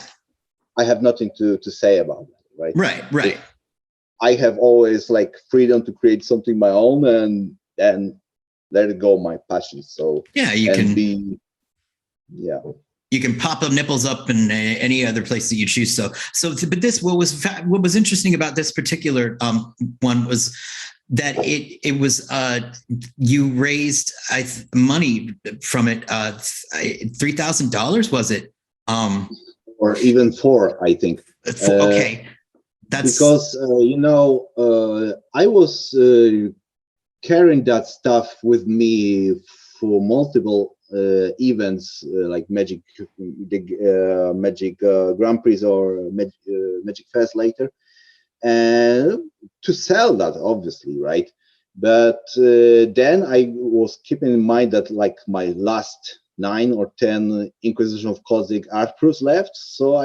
I have nothing to say about that. Right. Right. I have always like freedom to create something my own and let it go my passion. So yeah, you can pop the nipples up in any other place that you choose. So, but what was interesting about this particular one was that it was you raised money from it, $3,000, was it? Or even 4, I think. Okay, that's because I was carrying that stuff with me for multiple events like Magic Grand Prix or Magic Fest later, and to sell that, obviously, right? But then I was keeping in mind that like my last 9 or 10 Inquisition of Cosmic Arcturius left, so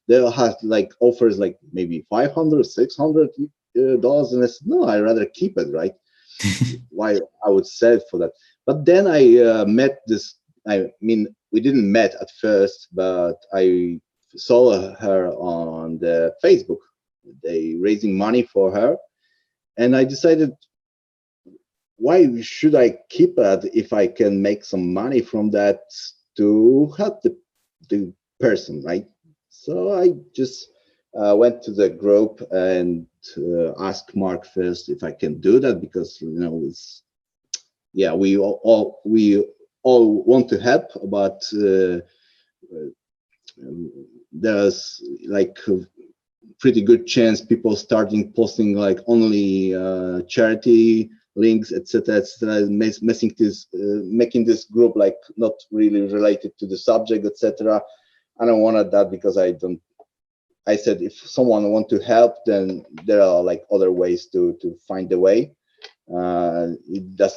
they had like offers like maybe $500, $600, and I said no, I'd rather keep it, right? Why I would sell it for that? But then I met this. I mean, we didn't met at first, but I saw her on the Facebook. They raising money for her, and I decided, why should I keep it if I can make some money from that to help the person, right? So I just went to the group and asked Mark first if I can do that, because we all want to help, but there's like a pretty good chance people starting posting like only charity links, etc., making this group like not really related to the subject, etc. I don't want that, because I said if someone want to help, then there are like other ways to find a way. It's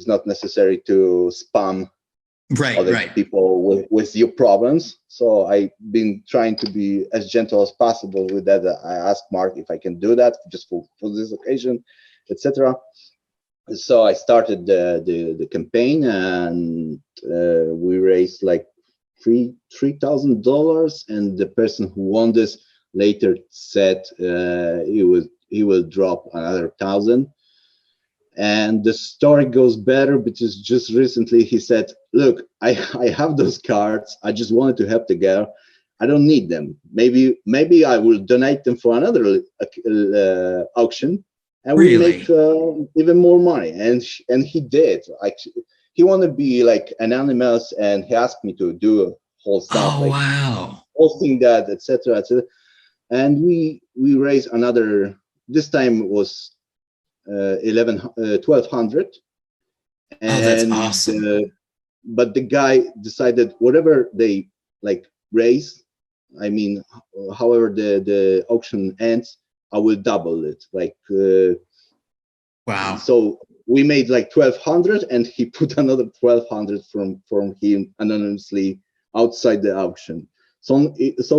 not necessary to spam other people with your problems. So I've been trying to be as gentle as possible with that. I asked Mark if I can do that just for this occasion, etc. So I started the campaign, and we raised like $3,000, and the person who won this later said he will drop another 1,000. And the story goes better, because just recently he said, look, I have those cards. I just wanted to help the girl. I don't need them. Maybe I will donate them for another auction, and we make even more money. And he did. Actually, he wanted to be like anonymous, and he asked me to do whole stuff. Oh, wow. Posting that, etc., etc. And we raised another. This time it was 1,200. And that's awesome. But the guy decided whatever they like raise, I mean, however the auction ends, I will double it. Like wow. So we made like 1,200, and he put another 1,200 from him anonymously outside the auction. So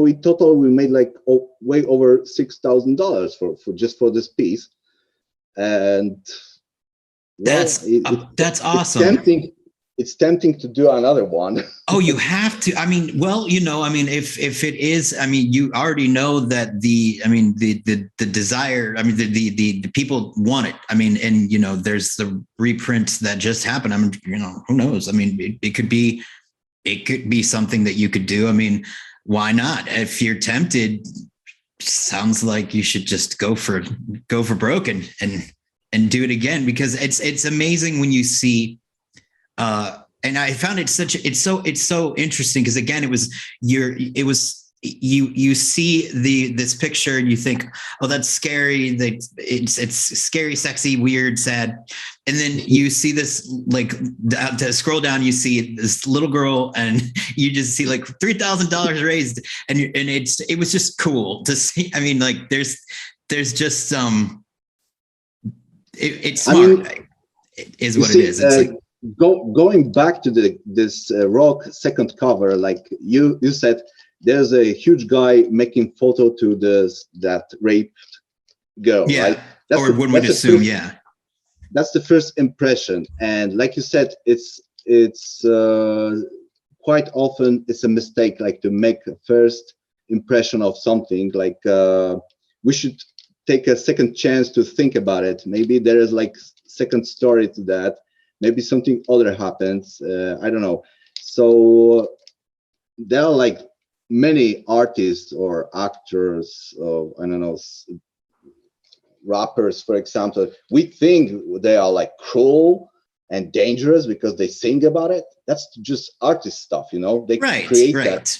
in total we made like way over $6,000 for just for this piece. And that's awesome. It's tempting to do another one. Oh, you have to. I mean, well, if it is, I mean, you already know that the desire, I mean, the people want it. I mean, and there's the reprints that just happened. I mean, who knows? I mean, it could be it could be something that you could do. I mean, why not? If you're tempted, sounds like you should just go for broke and do it again, because it's amazing when you see and I found it's so interesting, because again, you see this picture and you think, oh, that's scary, that it's scary, sexy, weird, sad, and then you see this, like, to scroll down, you see this little girl, and you just see like $3,000 raised, and it was just cool to see. I mean, like, there's just it's smart. I mean, it is what it is. It's like, going back to this rock second cover, like you said, there's a huge guy making photo to that raped girl, right? Or one would assume, that's the first impression. And like you said, it's quite often it's a mistake, like to make a first impression of something. Like we should take a second chance to think about it. Maybe there is like second story to that. Maybe something other happens. I don't know. So there are like many artists or actors, or I don't know, rappers, for example. We think they are like cruel and dangerous because they sing about it. That's just artist stuff, you know. They create that.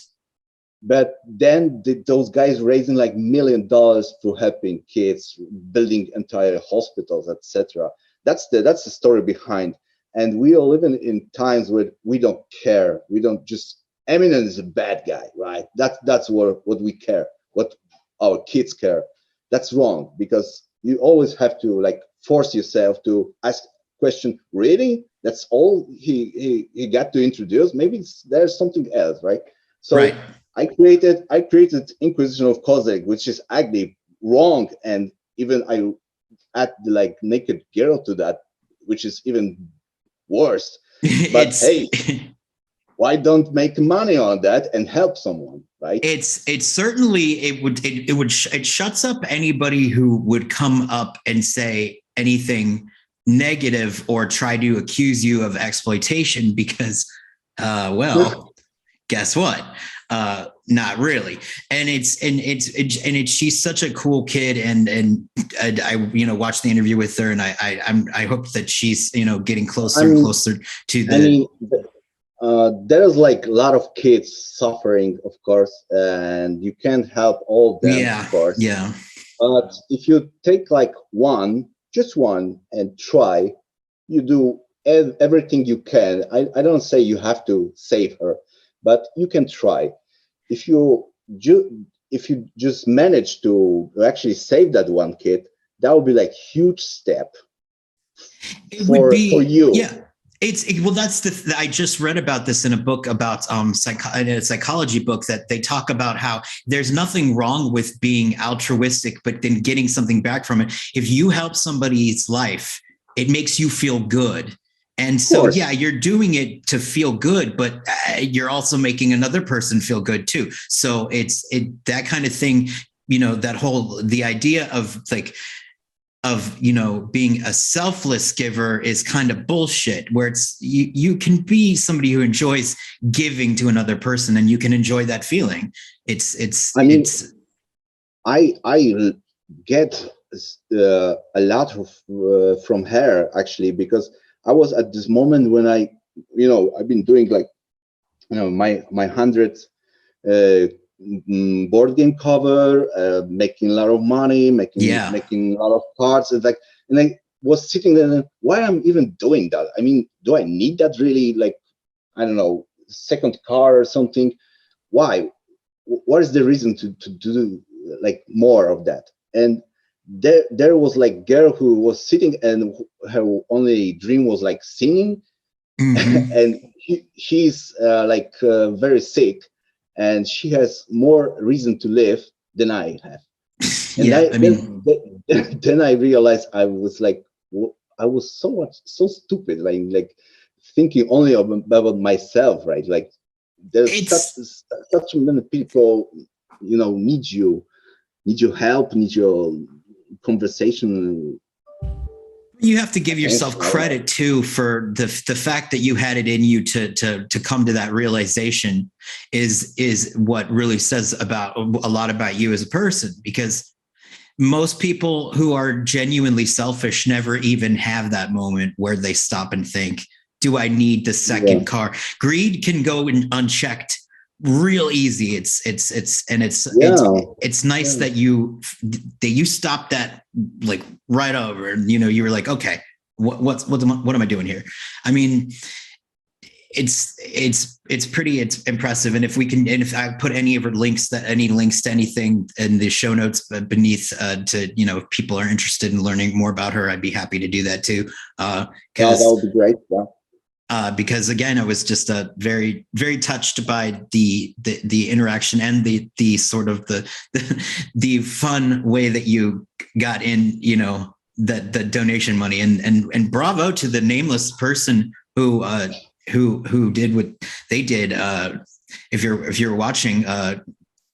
But then those guys raising like $1 million for helping kids, building entire hospitals, etc. That's the story behind. And we are living in times where we don't care. We don't just, Eminem is a bad guy, right? That's what we care, what our kids care. That's wrong, because you always have to like force yourself to ask question, really? That's all he got to introduce? Maybe there's something else, right? So right. I created Inquisition of Kozak, which is actually wrong, and even I add the like naked girl to that, which is even worse. But hey, why don't make money on that and help someone, right? It's certainly, it shuts up anybody who would come up and say anything negative or try to accuse you of exploitation, because well, guess what? Not really. And she's such a cool kid, and I watched the interview with her, and I hope that she's getting closer and closer to the. I mean, there's like a lot of kids suffering, of course, and you can't help all of them, of course. Yeah. But if you take like just one, and try, you do everything you can. I don't say you have to save her, but you can try. If you just manage to actually save that one kid, that would be like huge step for you. Yeah. I just read about this in a book about a psychology book, that they talk about how there's nothing wrong with being altruistic, but then getting something back from it. If you help somebody's life, it makes you feel good. And so, yeah, you're doing it to feel good, but you're also making another person feel good too. So it's that kind of thing, the idea of being a selfless giver is kind of bullshit, where it's you can be somebody who enjoys giving to another person, and you can enjoy that feeling. I get a lot of from her, actually, because I was at this moment when I've been doing like my 100th board game cover, making a lot of money, making a lot of cards, and I was sitting there and, why I'm even doing that? I mean, do I need that really? Like, I don't know, second car or something. Why? What is the reason to do like more of that? And there was like girl who was sitting, and her only dream was like singing. Mm-hmm. And she's very sick, and she has more reason to live than I have. And then I realized I was so stupid, like thinking only about myself, right? Like there's such many people, need your help, need your conversation. You have to give yourself credit too for the fact that you had it in you to come to that realization is what really says about a lot about you as a person, because most people who are genuinely selfish never even have that moment where they stop and think, do I need the second car? Greed can go unchecked real easy. It's nice that you stopped that like right over, and you were like, okay, what am I doing here? I mean, it's impressive. And if I put any links to anything in the show notes beneath, to if people are interested in learning more about her, I'd be happy to do that too. That would be great. Yeah. Because again, I was just very, very touched by the interaction and the sort of the fun way that you got in, the donation money, and bravo to the nameless person who did what they did. If you're watching,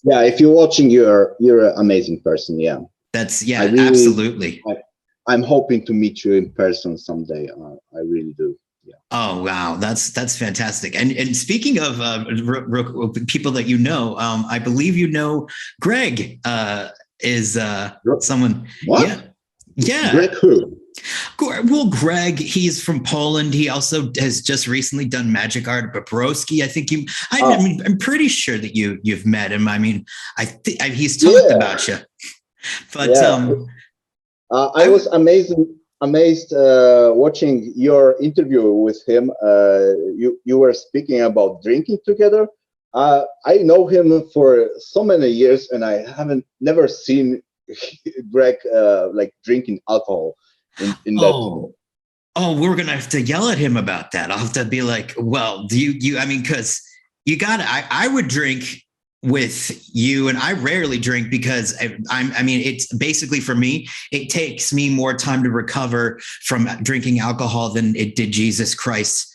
if you're watching, you're an amazing person. Yeah, absolutely. I'm hoping to meet you in person someday. I really do. Yeah. Oh wow, that's fantastic. And speaking of people that I believe Greg is someone. What? Yeah. Greg who? Well, Greg, he's from Poland. He also has just recently done magic art. Bobrovsky, I think I'm pretty sure that you've met him. I mean, he's talked about you. But I was amazed watching your interview with him. You were speaking about drinking together. I know him for so many years, and I never seen Greg like drinking alcohol in that. Oh, we're gonna have to yell at him about that. I'll have to be like, well, do you? I mean, because you got to. I would drink with you, and I rarely drink because I mean, it's basically, for me, it takes me more time to recover from drinking alcohol than it did Jesus Christ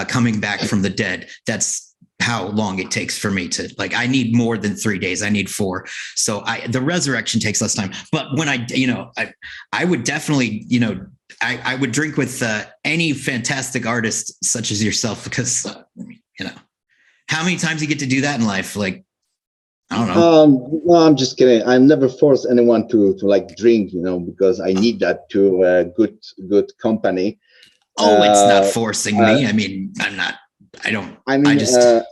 coming back from the dead. That's how long it takes for me to, like, I need more than 3 days. I need 4. So the resurrection takes less time. But when I would definitely, I would drink with any fantastic artist such as yourself, because, how many times you get to do that in life? Like, I don't know. No, I'm just kidding. I never force anyone to like drink, because I need that to good company. Oh, it's not forcing me. I mean,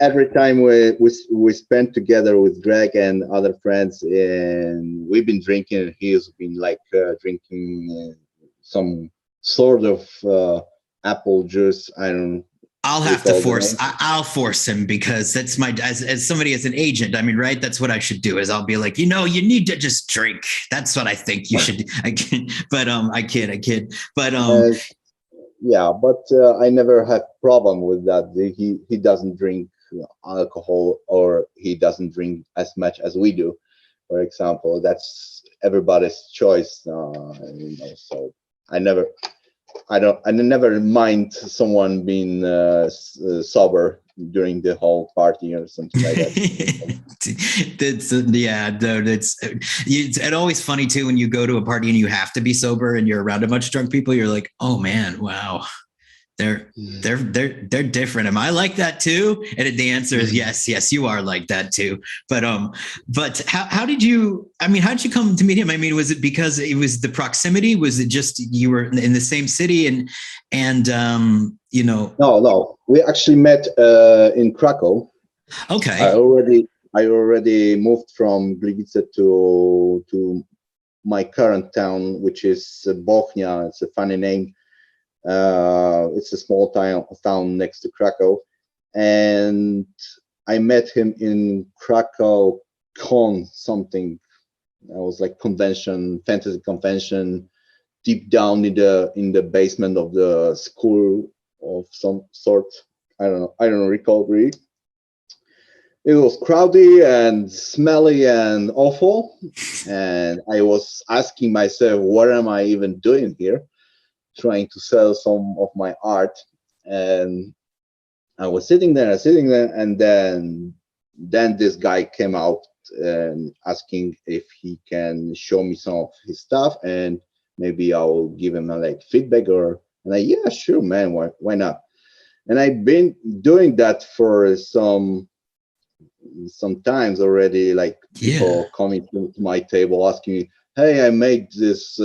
every time we spent together with Greg and other friends, and we've been drinking, he's been like drinking some sort of apple juice. I don't. I'll have to force. I'll force him, because that's as somebody, as an agent. I mean, right? That's what I should do. Is I'll be like, you need to just drink. That's what I think you should. I kid. But I kid. But yeah, but I never had problem with that. He doesn't drink alcohol, or he doesn't drink as much as we do, for example. That's everybody's choice. So I never mind someone being sober during the whole party or something like that. It's always funny too when you go to a party and you have to be sober and you're around a bunch of drunk people. You're like, oh man, wow, they're different. Am I like that too? And the answer is yes, you are like that too. But how did you come to meet him? I mean, was it because it was the proximity? Was it just you were in the same city and No, we actually met in Krakow. Okay. I already moved from Gliwice to my current town, which is Bochnia. It's a funny name. It's a small town next to Krakow, and I met him in Krakow Con something. I was like fantasy convention, deep down in the basement of the school of some sort. I don't recall really. It was crowded and smelly and awful, and I was asking myself, what am I even doing here? Trying to sell some of my art, and I was sitting there, and then this guy came out and asking if he can show me some of his stuff, and maybe I'll give him a like feedback or and yeah, sure, man, why not? And I've been doing that for sometimes already, like Yeah. people coming to my table asking me, hey, I made this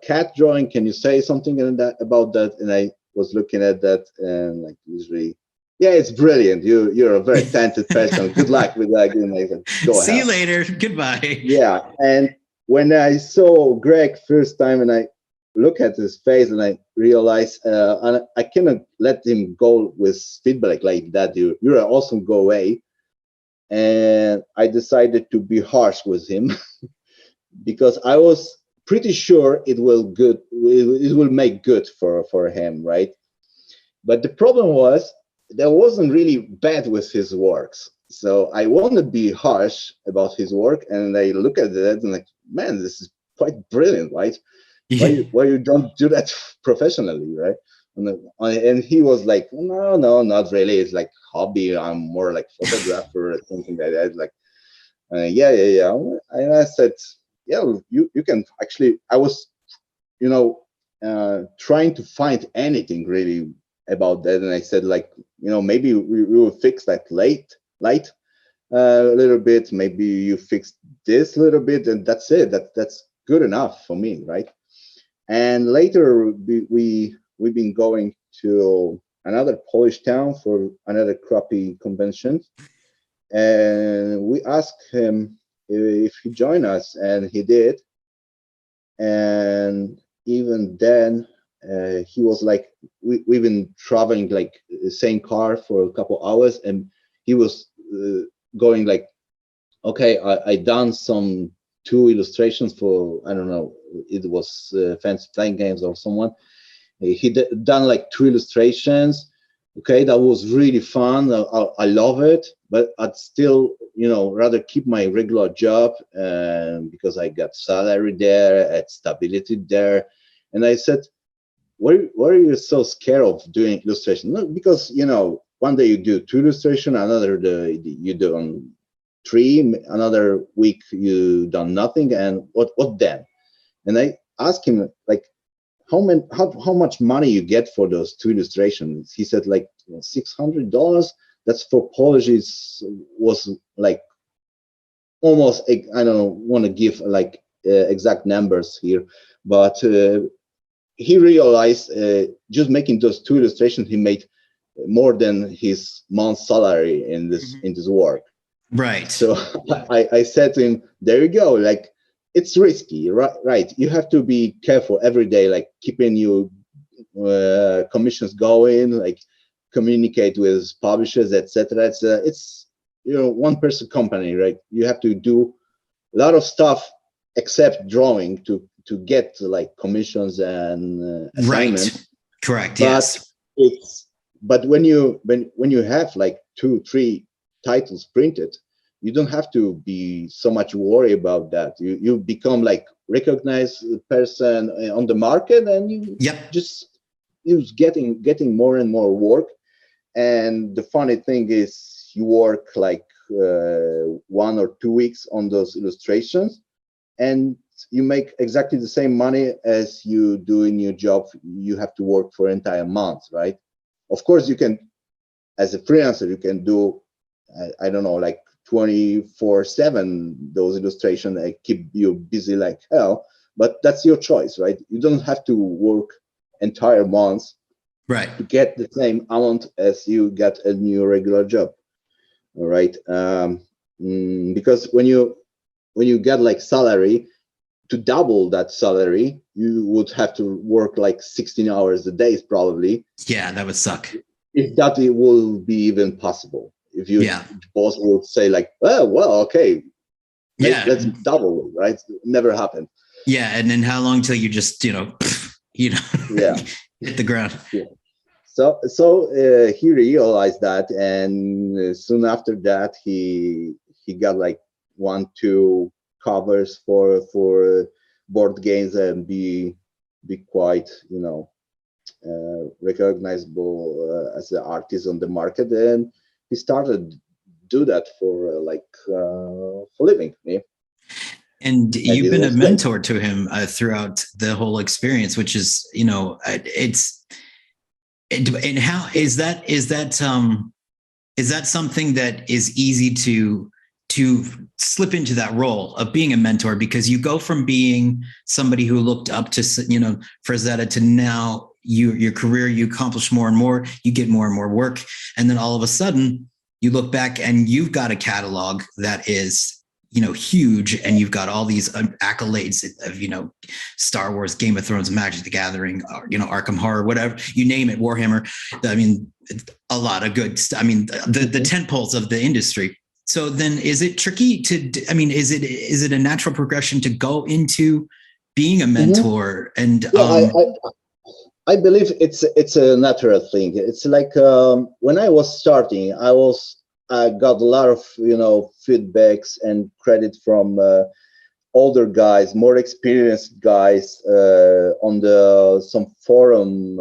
cat drawing, can you say something about that? And I was looking at that and like usually, yeah, it's brilliant, you're a very talented person, good luck with that. And I said, go See ahead. you later. Goodbye. Yeah, and when I saw Greg first time and I look at his face and I realize and I cannot let him go with feedback like that. You're awesome, go away. And I decided to be harsh with him because I was pretty sure it will make good for him, right? But the problem was that wasn't really bad with his works. So I want to be harsh about his work, and I look at it and like, man, this is quite brilliant, right? Why you don't do that professionally, right? And he was like, no, not really. It's like hobby. I'm more like photographer or something like that. Like, yeah. And I said, yeah, you can actually. I was, trying to find anything really about that, and I said like, maybe we will fix that light a little bit. Maybe you fix this little bit, and that's it. That's good enough for me, right? And later we've been going to another Polish town for another crappie convention, and we asked him if he joined us, and he did. And even then, he was like, we've been traveling like the same car for a couple hours, and he was going like, okay, I done some two illustrations for, I don't know, it was Fancy Playing Games or someone. He done like two illustrations. Okay, that was really fun. I love it, but I'd still, rather keep my regular job because I got salary there, at stability there. And I said, why are you so scared of doing illustration? No, because one day you do two illustration, another day you do on three, another week you done nothing, and what then? And I asked him like, how much money you get for those two illustrations? He said like $600. That's for Polish was like almost, I don't want to give like exact numbers here, but he realized just making those two illustrations he made more than his month's salary in this work. Right. So I said to him, there you go, like it's risky, right? You have to be careful every day, like keeping your commissions going, like communicate with publishers, etc. It's one person company, right? You have to do a lot of stuff except drawing to get like commissions and assignments. Right. Correct. But Yes. but when you have like 2-3 titles printed, you don't have to be so much worried about that. You become like recognized person on the market, and you just getting more and more work. And the funny thing is, you work like 1 or 2 weeks on those illustrations, and you make exactly the same money as you do in your job. You have to work for an entire month, right? Of course, you can, as a freelancer, you can do, I don't know, like 24/7 those illustrations. They keep you busy like hell, but that's your choice, right? You don't have to work entire months to get the same amount as you get a new regular job. All right, because when you get like salary, to double that salary, you would have to work like 16 hours a day, probably. Yeah, that would suck. If that it will be even possible. If your boss would say like, oh, well, okay, let's double it, right? Never happened. Yeah, and then how long till you just, hit the ground? Yeah. So he realized that, and soon after that, he got like 1-2 covers for board games and be quite recognizable as an artist on the market, and he started do that for for living. Yeah. And you've it been a was great. mentor to him throughout the whole experience, which is, and how is that? Is that something that is easy to slip into that role of being a mentor, because you go from being somebody who looked up to, Frazetta, to now your career, you accomplish more and more, you get more and more work. And then all of a sudden you look back and you've got a catalog that is, huge, and you've got all these accolades of, Star Wars, Game of Thrones, Magic the Gathering, Arkham Horror, whatever, you name it, Warhammer. I mean, a lot of good stuff. I mean, the tent poles of the industry. So then is it tricky is it a natural progression to go into being a mentor? And I believe it's a natural thing. It's like when I was starting, I got a lot of feedbacks and credit from older guys, more experienced guys on some forum,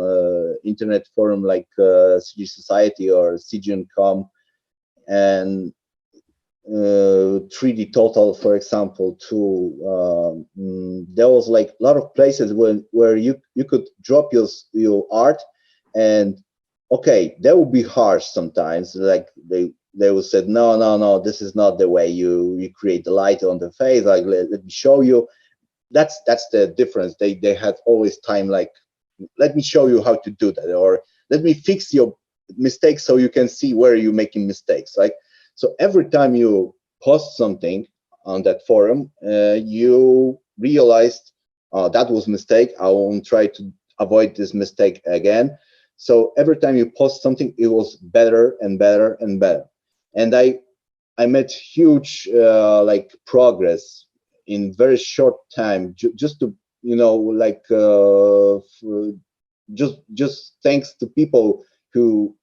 internet forum like CG Society or CG.com, and 3D Total, for example, too. There was like a lot of places where you could drop your art, and okay, that would be harsh sometimes. Like they would say, no, this is not the way you create the light on the face. Like let me show you. That's the difference. They had always time, like, let me show you how to do that, or let me fix your mistakes so you can see where you're making mistakes. Like, so every time you post something on that forum, you realized that was a mistake. I won't try to avoid this mistake again. So every time you post something, it was better and better and better. And I made huge like progress in very short time, just to just thanks to people who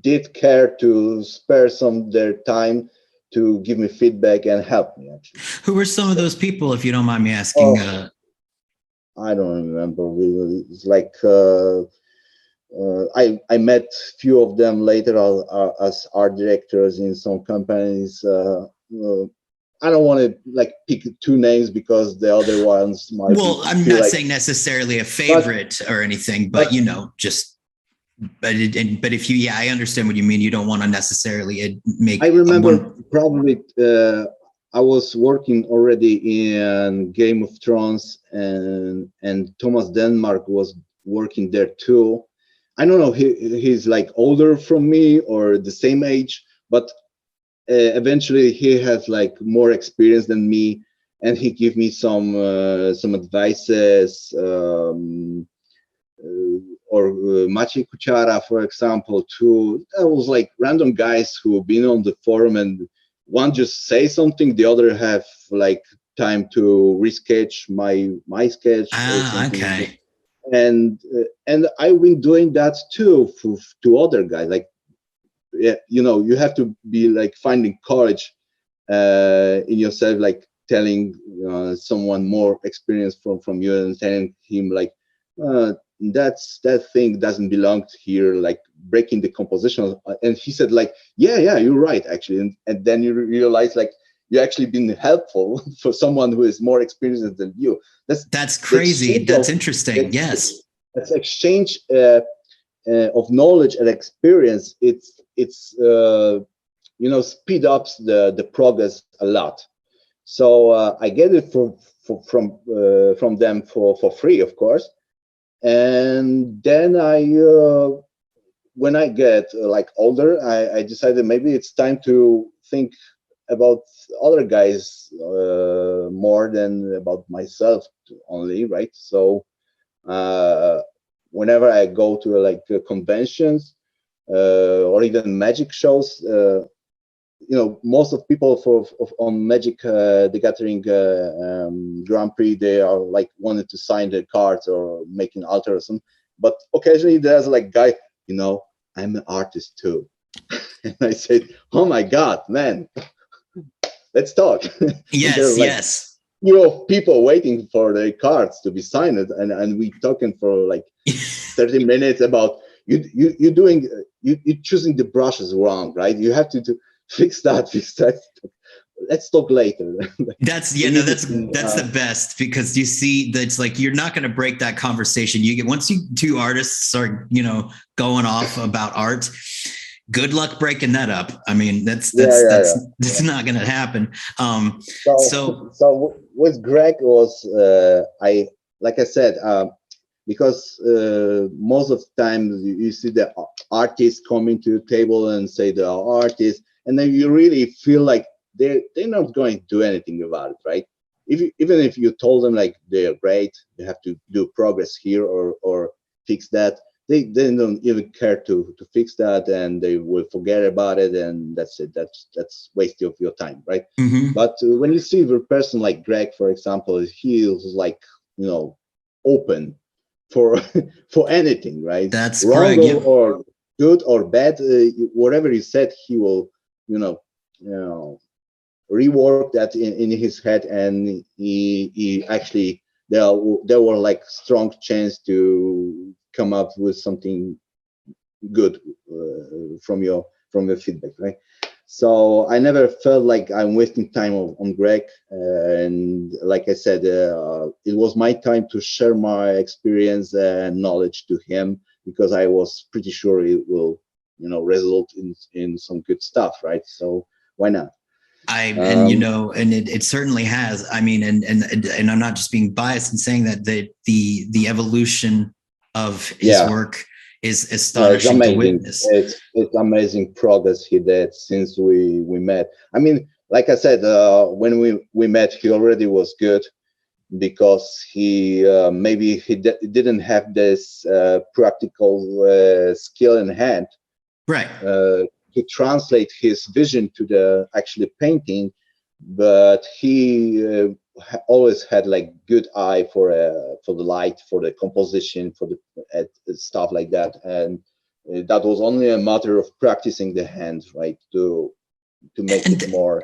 did care to spare some their time to give me feedback and help me, actually. Who were some of those people, if you don't mind me asking? I don't remember. It's like I met few of them later as art directors in some companies. I don't want to like pick two names because the other ones might. Well, I'm not saying necessarily a favorite or anything, but just. But if you, I understand what you mean. You don't want to necessarily make. I remember probably I was working already in Game of Thrones, and Thomas Denmark was working there too. I don't know. He's like older from me or the same age, but eventually he has like more experience than me, and he gave me some advices. Or Maciej Kuchara, for example, too. That was like random guys who have been on the forum, and one just say something, the other have like time to resketch my sketch. Okay. And I've been doing that too to other guys. Like, you have to be like finding courage in yourself, like telling someone more experienced from you and telling him like, that thing doesn't belong here, like breaking the composition. And he said like, yeah, you're right, actually. And then you realize like you actually been helpful for someone who is more experienced than you. That's crazy. That's interesting. Yes. That's exchange of knowledge and experience. It's speed ups the progress a lot. So I get it from them for free, of course. And then when I get like older, I decided maybe it's time to think about other guys more than about myself only, right? So whenever I go to like conventions or even magic shows, most of people on Magic the Gathering Grand Prix, they are like wanted to sign their cards or making alterations. But occasionally there's like guy, I'm an artist too. And I said, oh my God, man, let's talk. Yes. People waiting for their cards to be signed, and we talking for like 30 minutes about you're choosing the brushes wrong, right? You have to fix that. let's talk later. That's the best, because you see that it's like, you're not going to break that conversation. You get, once you two artists are, going off about art, good luck breaking that up. I mean, that's not going to happen. So with Greg was, like I said, because most of the time you see the artists coming to the table and say they are artists, and then you really feel like they're not going to do anything about it, right? Even if you told them like they're great, they have to do progress here or fix that, they don't even care to fix that, and they will forget about it, and that's it. That's waste of your time, right? Mm-hmm. But when you see a person like Greg, for example, he is like, open for anything, right? That's wrong Greg, yeah. or good or bad, whatever he said, he will, rework that in his head, and he actually, there were like strong chance to come up with something good from your feedback, right? So I never felt like I'm wasting time on Greg, and like I said, it was my time to share my experience and knowledge to him, because I was pretty sure it will, result in some good stuff, right? So why not? And it certainly has. I mean, and I'm not just being biased in saying that the evolution of his work is astonishing to witness. It's amazing progress he did since we met. I mean, like I said, when we met, he already was good, because he maybe he didn't have this practical skill in hand, right? To translate his vision to the actually painting, but he always had like good eye for the light, for the composition, for the stuff like that, and that was only a matter of practicing the hand, right, to make it more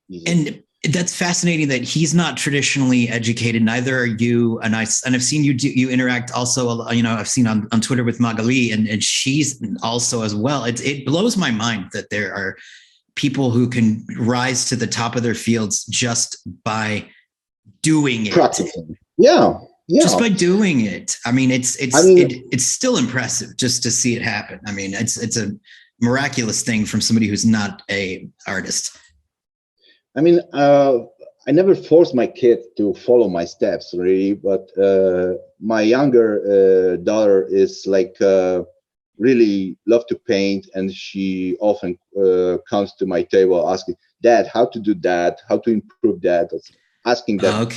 easy. And that's fascinating that he's not traditionally educated. Neither are you. And I've seen you interact also, I've seen on Twitter with Magali, and she's also as well. It blows my mind that there are people who can rise to the top of their fields just by doing it. Practicing. Yeah. Just by doing it. I mean, it's still impressive just to see it happen. I mean, it's a miraculous thing from somebody who's not a artist. I mean, I never forced my kid to follow my steps, really, but my younger daughter is like really love to paint, and she often comes to my table asking, "Dad, how to do that? How to improve that?" Asking that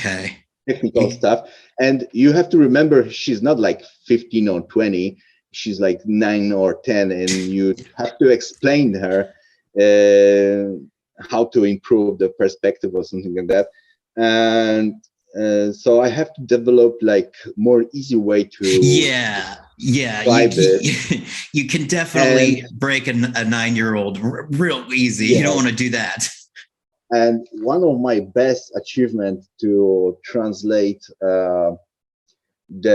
technical stuff. And you have to remember, she's not like 15 or 20; she's like 9 or 10, and you have to explain to her how to improve the perspective or something like that. And so I have to develop like more easy way to you can definitely break a 9-year-old real easy. You don't want to do that. And one of my best achievements to translate the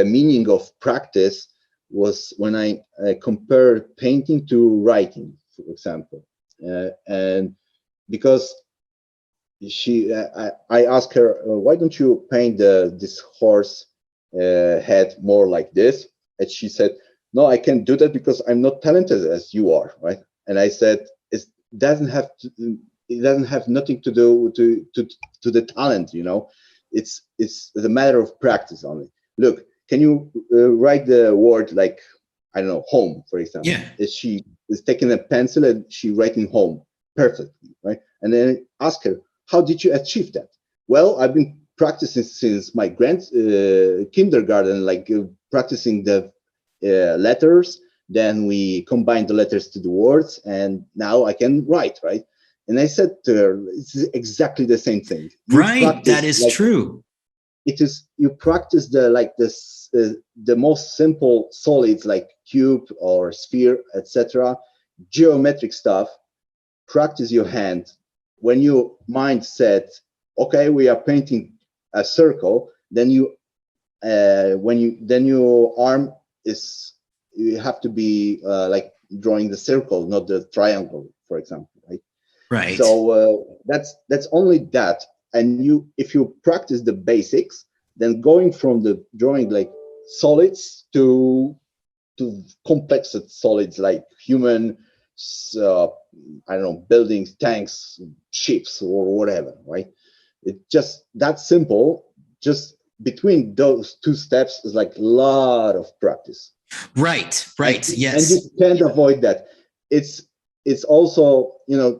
meaning of practice was when I compared painting to writing, for example, and because I asked her, why don't you paint this horse head more like this? And she said, no, I can't do that because I'm not talented as you are, right? And I said, it doesn't have nothing to do to the talent, It's a matter of practice only. Look, can you write the word like, I don't know, home, for example? Yeah. She is taking a pencil and she writing home perfectly, right? And then ask her, how did you achieve that? Well, I've been practicing since my kindergarten, like practicing the letters. Then we combine the letters to the words, and now I can write, right? And I said to her, it's exactly the same thing. Right, that is true. It is, you practice the most simple solids like cube or sphere, etc., geometric stuff. Practice your hand. When your mind said, okay, we are painting a circle, then your arm is, you have to be like drawing the circle, not the triangle, for example, right? Right. So that's only that. And if you practice the basics, then going from the drawing like solids to complex solids like human, I don't know, buildings, tanks, ships, or whatever, right? It's just that simple. Just between those two steps is like a lot of practice. Right. And Yes. you can't avoid that. It's also,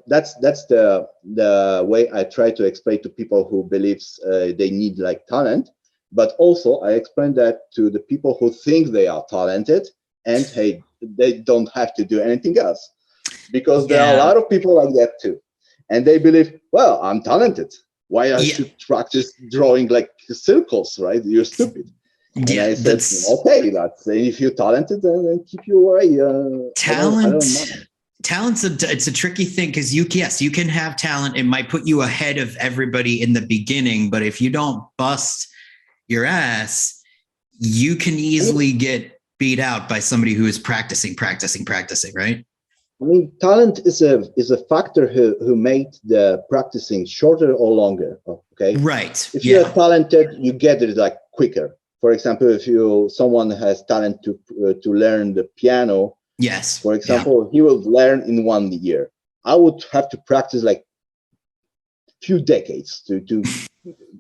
that's the way I try to explain to people who believes they need like talent, but also I explain that to the people who think they are talented and hey, they don't have to do anything else, because there are a lot of people like that too, and they believe, well, I'm talented, why I should practice drawing like circles, right? You're stupid. And I said, okay, if you're talented, then keep your way. I don't mind. Talent's it's a tricky thing, because you can have talent. It might put you ahead of everybody in the beginning, but if you don't bust your ass, you can easily get beat out by somebody who is practicing, right? I mean, talent is a factor who made the practicing shorter or longer. Okay, right. If you're talented, you get it like quicker. For example, if someone has talent to learn the piano, yes, for example, he will learn in 1 year. I would have to practice like few decades to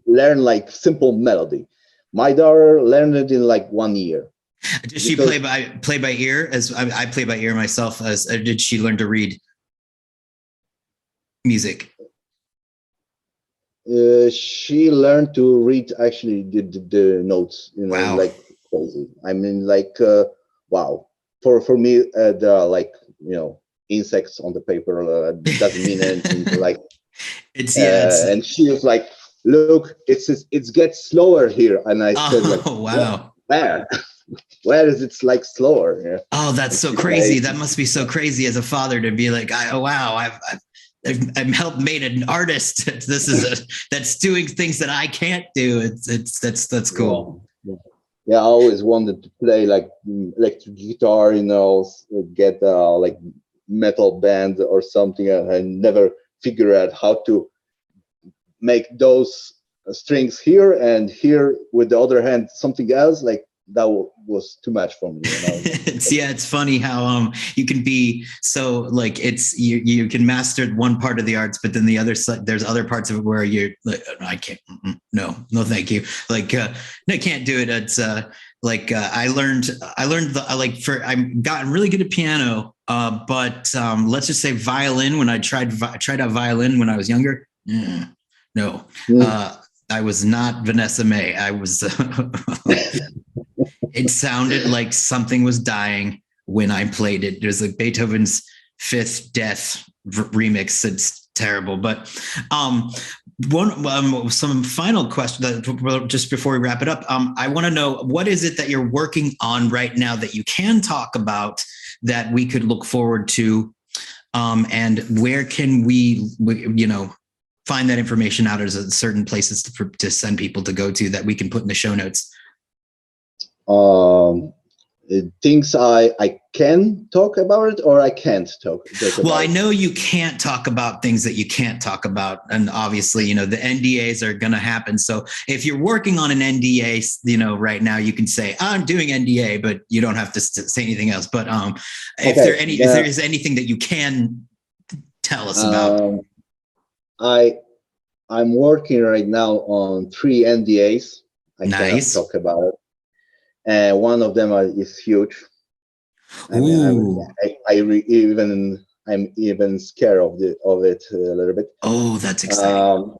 learn like simple melody. My daughter learned it in like 1 year. Does she play by ear? As I play by ear myself. As did she learn to read music? She learned to read actually the notes, wow. like crazy. I mean, like wow. For me, there are like insects on the paper. Doesn't mean anything. Like it's and she was like, look, it gets slower here, and I said like, wow, where is it like slower? Yeah. Oh, that's so crazy. That must be so crazy as a father to be like, oh wow, I've helped made an artist. That's doing things that I can't do. That's cool. Yeah, I always wanted to play like electric guitar, get like metal band or something. I never figured out how to make those strings here and here with the other hand something else. Like that was too much for me. It's funny how you can be so like you can master one part of the arts, but then the other side there's other parts of it where you're like, I can't, no thank you, like I can't do it. It's like I learned I've gotten really good at piano, but let's just say violin. When I tried out violin when I was younger, no. I was not Vanessa May. I was it sounded like something was dying when I played it. It was like Beethoven's Fifth Death remix. It's terrible. But some final question just before we wrap it up. I want to know, what is it that you're working on right now that you can talk about that we could look forward to, and where can we find that information out as certain places to send people to go to that we can put in the show notes? Things I can talk about it or I can't talk about well, I know you can't talk about things that you can't talk about. And obviously, the NDAs are going to happen. So if you're working on an NDA, right now you can say, I'm doing NDA, but you don't have to say anything else. But if there is anything that you can tell us about. I'm working right now on 3 NDAs. I cannot talk about it. And one of them is huge. I mean, I'm even scared of it a little bit. Oh, that's exciting.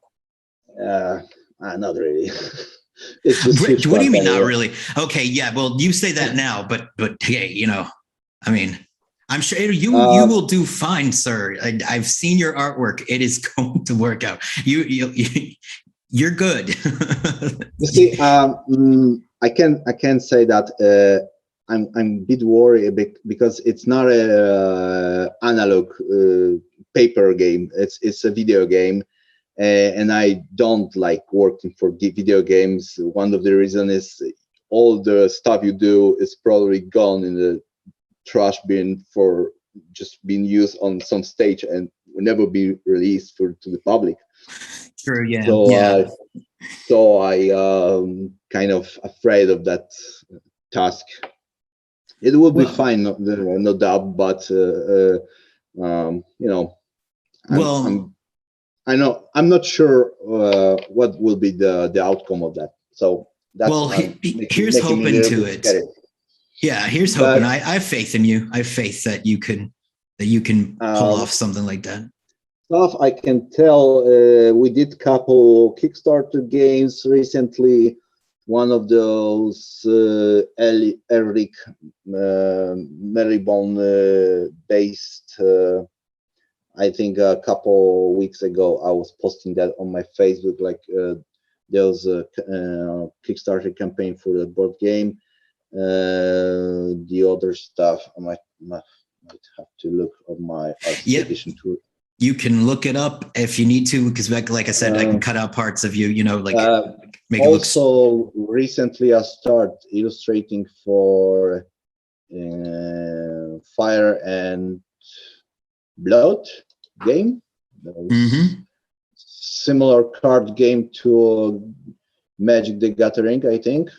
Not really. It's just what do you mean not really? Okay, yeah. Well, you say that now, but hey, I mean, I'm sure you will do fine, sir. I've seen your artwork. It is going to work out. You're good. You see, I can say that I'm a bit worried a bit because it's not a analog paper game. It's a video game, and I don't like working for video games. One of the reasons is all the stuff you do is probably gone in the trash bin for just being used on some stage and never be released to the public. True. Yeah. So yeah. so I kind of afraid of that task. It will be fine, no doubt, but you know, I'm not sure what will be the outcome of that. So that's here's making me hoping a little to bit it. scared. Yeah, here's hoping. I have faith in you. I have faith that you can pull off something like that. Stuff I can tell. We did couple Kickstarter games recently. One of those Eric Marybone based. I think a couple weeks ago I was posting that on my Facebook. Like there was a Kickstarter campaign for the board game. The other stuff I might have to look on my edition tour. You can look it up if you need to, because like I said, I can cut out parts of you, like make it look. Also, recently I started illustrating for Fire and Blood game. Similar card game to Magic the Gathering, I think.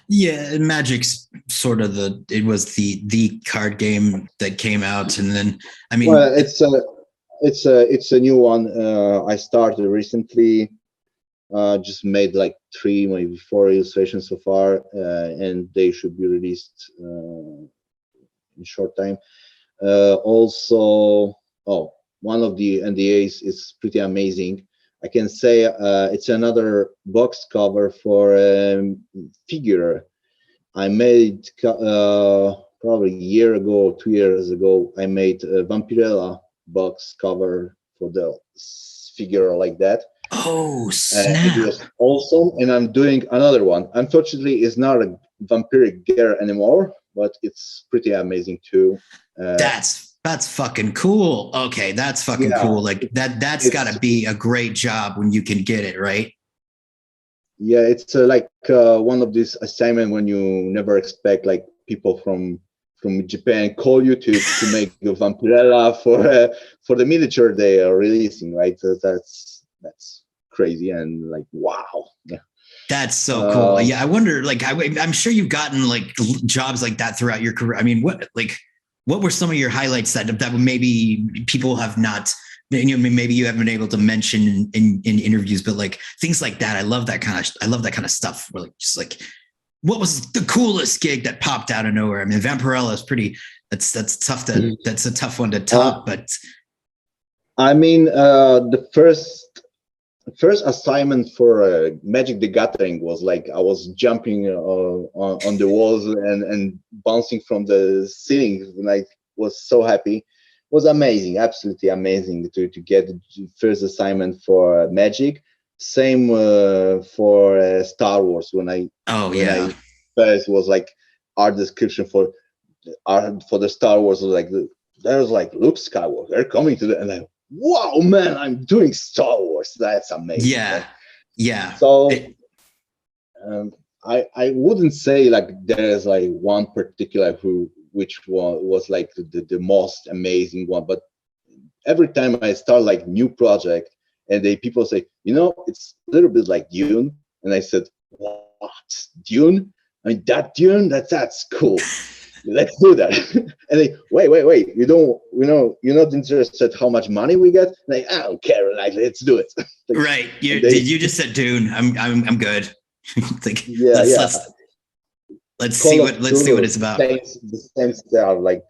Yeah, Magic's sort of it was the card game that came out, and then well, it's a new one. I started recently. Just made like 3, maybe 4 illustrations so far, and they should be released in short time. Also, one of the NDAs is pretty amazing. I can say it's another box cover for figure. I made probably a year ago, 2 years ago. I made a Vampirella box cover for the figure like that. Oh, snap! It was awesome, and I'm doing another one. Unfortunately, it's not a vampiric gear anymore, but it's pretty amazing too. That's fucking cool. Okay, that's fucking cool. Like that's got to be a great job when you can get it right. Yeah, it's like one of these assignments when you never expect, like people from Japan call you to make a Vampirella for the miniature they are releasing, right? So that's crazy and like wow. Yeah. That's so cool. Yeah, I wonder. Like, I'm sure you've gotten like jobs like that throughout your career. I mean, what were some of your highlights that maybe people have not, maybe you haven't been able to mention in interviews, but like things like that. I love that kind of stuff. Where like, just like, what was the coolest gig that popped out of nowhere? I mean, Vampirella is pretty. That's tough. That's a tough one to top. But I mean, the first assignment for Magic the Gathering was like I was jumping on the walls and bouncing from the ceiling, and I was so happy. It was amazing, absolutely amazing to get the first assignment for Magic. Same for Star Wars when I first was like art description for the Star Wars was like there's like Luke Skywalker, they're coming to the and I. Wow, man, I'm doing Star Wars. That's amazing. Yeah. Yeah. So I wouldn't say like there's like one particular which one was like the most amazing one, but every time I start like new project and people say, it's a little bit like Dune. And I said, what? Dune? I mean, that Dune? That's cool. Let's do that. And they wait. You're not interested how much money we get? Like, I don't care. Like, let's do it. Like, right. You just said Dune. I'm good. Like, let's see what it's about. The same style, like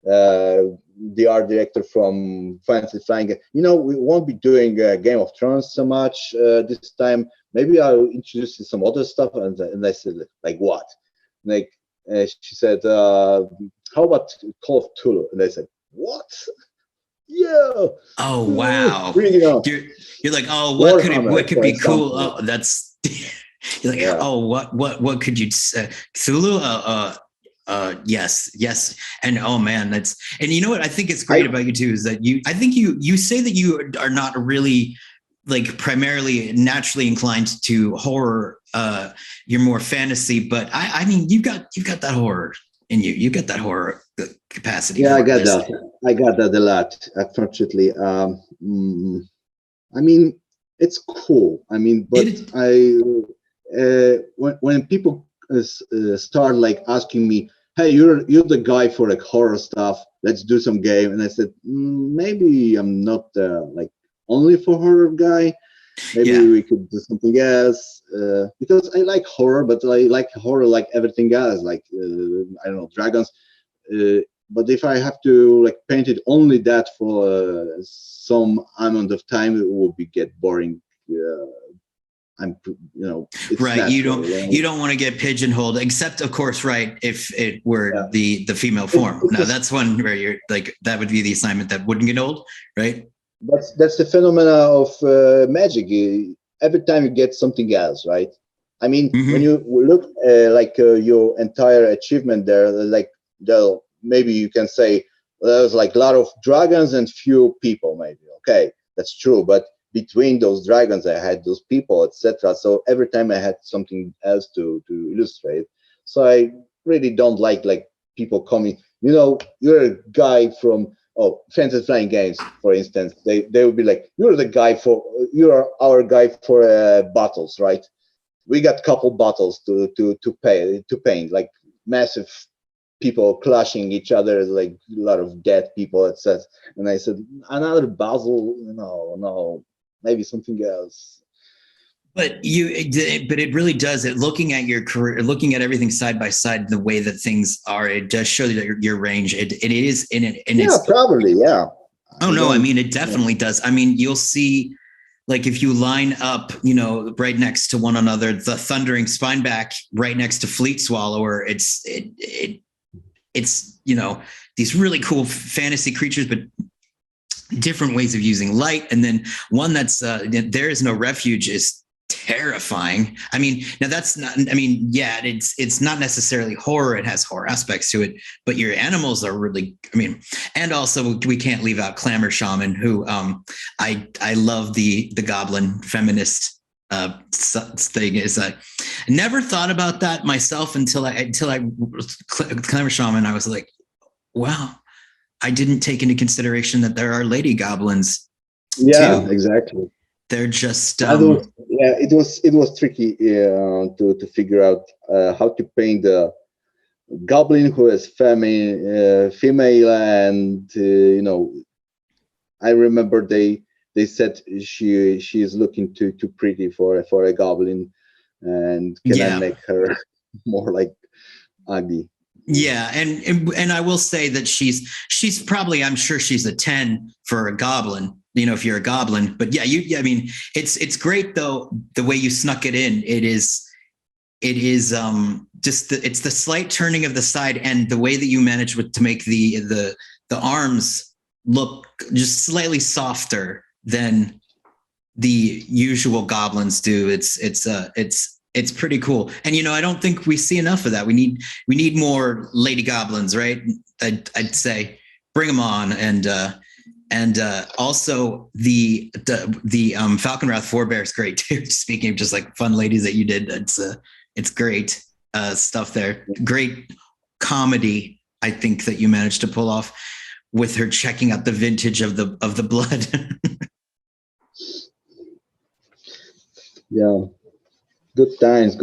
the art director from Fantasy Flying. We won't be doing Game of Thrones so much this time. Maybe I'll introduce some other stuff. And I said, like what? Like. She said, how about Call of Cthulhu? And I said, what? Yeah. Oh, wow. Bring it on. You're like, oh, what could be cool? Oh, that's, you're like, what could you say? Cthulhu? Yes. And oh man, and you know what I think is great about you too, is that I think you say that you are not really like primarily naturally inclined to horror. You're more fantasy, but I mean, you've got that horror in you. You get that horror capacity. Yeah, I got this. that. I got that a lot, unfortunately. I mean, it's cool. I mean, but when people start like asking me, "Hey, you're the guy for like horror stuff. Let's do some game," and I said, maybe I'm not like only for horror guy. Maybe we could do something else because I like horror, but I like horror like everything else, like I don't know, dragons. But if I have to like paint it only that for some amount of time, it would be get boring. It's right. natural, You don't want to get pigeonholed, except of course, right, if it were the female form. Now that's one where you're like, that would be the assignment that wouldn't get old, right? That's the phenomena of magic. Every time you get something else, right? I mean, when you look your entire achievement there, like maybe you can say there's like a lot of dragons and few people, maybe. Okay, that's true, but between those dragons I had those people, etc. So every time I had something else to illustrate. So I really don't like people coming, you're a guy from Fantasy Flying Games, for instance. They would be like, you're our guy for battles, right? We got couple battles to paint, like massive people clashing each other, like a lot of dead people, etc. And I said, another battle? No, maybe something else. But it really does it. Looking at your career, looking at everything side by side, the way that things are, it does show that your range. It is in it. And yeah, probably, yeah. Oh no, I mean it definitely does. I mean, you'll see, like if you line up, right next to one another, the Thundering Spineback right next to Fleet Swallower. It's these really cool fantasy creatures, but different ways of using light. And then one that's There Is No Refuge is terrifying. I mean, now that's not, it's not necessarily horror. It has horror aspects to it, but your animals are really, and also we can't leave out Clamor Shaman, who I love the goblin feminist thing. Is I never thought about that myself until I Clamor Shaman. I was like, wow, I didn't take into consideration that there are lady goblins. Yeah, too. Exactly. They're just it was tricky to figure out how to paint the goblin who is female, and I remember they said she is looking too pretty for a goblin, and can I make her more like ugly? Yeah, and I will say that she's probably, I'm sure she's a 10 for a goblin, if you're a goblin. But it's great though, the way you snuck it in. It is just it's the slight turning of the side and the way that you manage to make the arms look just slightly softer than the usual goblins do. It's pretty cool. And I don't think we see enough of that. We need more lady goblins, right? I'd say bring them on. And also the Falcon Wrath Forebear is great too. Speaking of just like fun ladies that you did, it's great stuff there. Great comedy, I think, that you managed to pull off with her checking out the vintage of the blood. Yeah. Good times.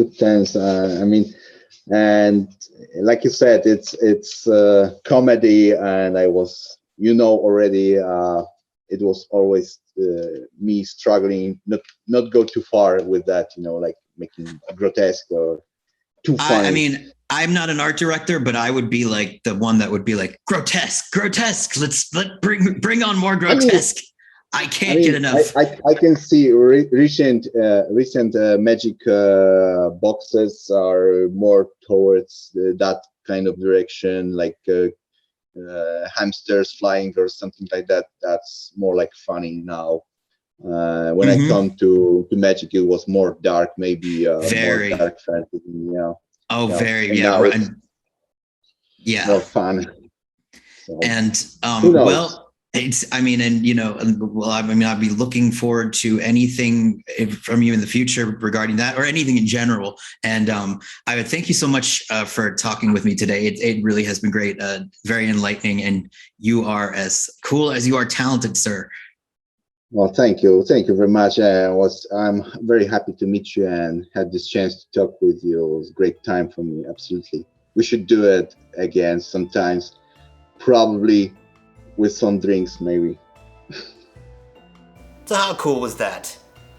And like you said, it's comedy, and I was, already, it was always me struggling not go too far with that, like making grotesque or too funny. I'm not an art director, but I would be like the one that would be like grotesque. Let's bring on more grotesque. I can't get enough. I can see recent Magic boxes are more towards that kind of direction, like hamsters flying or something like that. That's more like funny now. When I come to Magic, it was more dark, maybe very more dark fantasy. Yeah. Oh, yeah. very and yeah. Right. Yeah. More fun. So, and well. I mean, and well, I mean, I'll be looking forward to anything from you in the future regarding that, or anything in general. And I would thank you so much for talking with me today. It really has been great, very enlightening, and you are as cool as you are talented, sir. Well, thank you very much. I'm very happy to meet you and have this chance to talk with you. It was a great time for me. Absolutely, we should do it again sometimes, probably with some drinks, maybe. So how cool was that?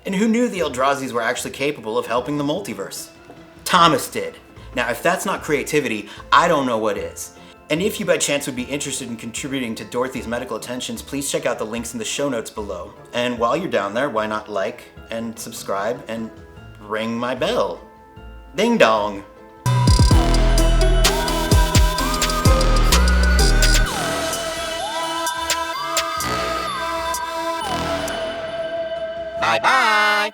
And who knew the Eldrazi's were actually capable of helping the multiverse? Thomas did. Now, if that's not creativity, I don't know what is. And if you by chance would be interested in contributing to Dorothy's medical attentions, please check out the links in the show notes below. And while you're down there, why not like and subscribe and ring my bell? Ding dong! Bye bye!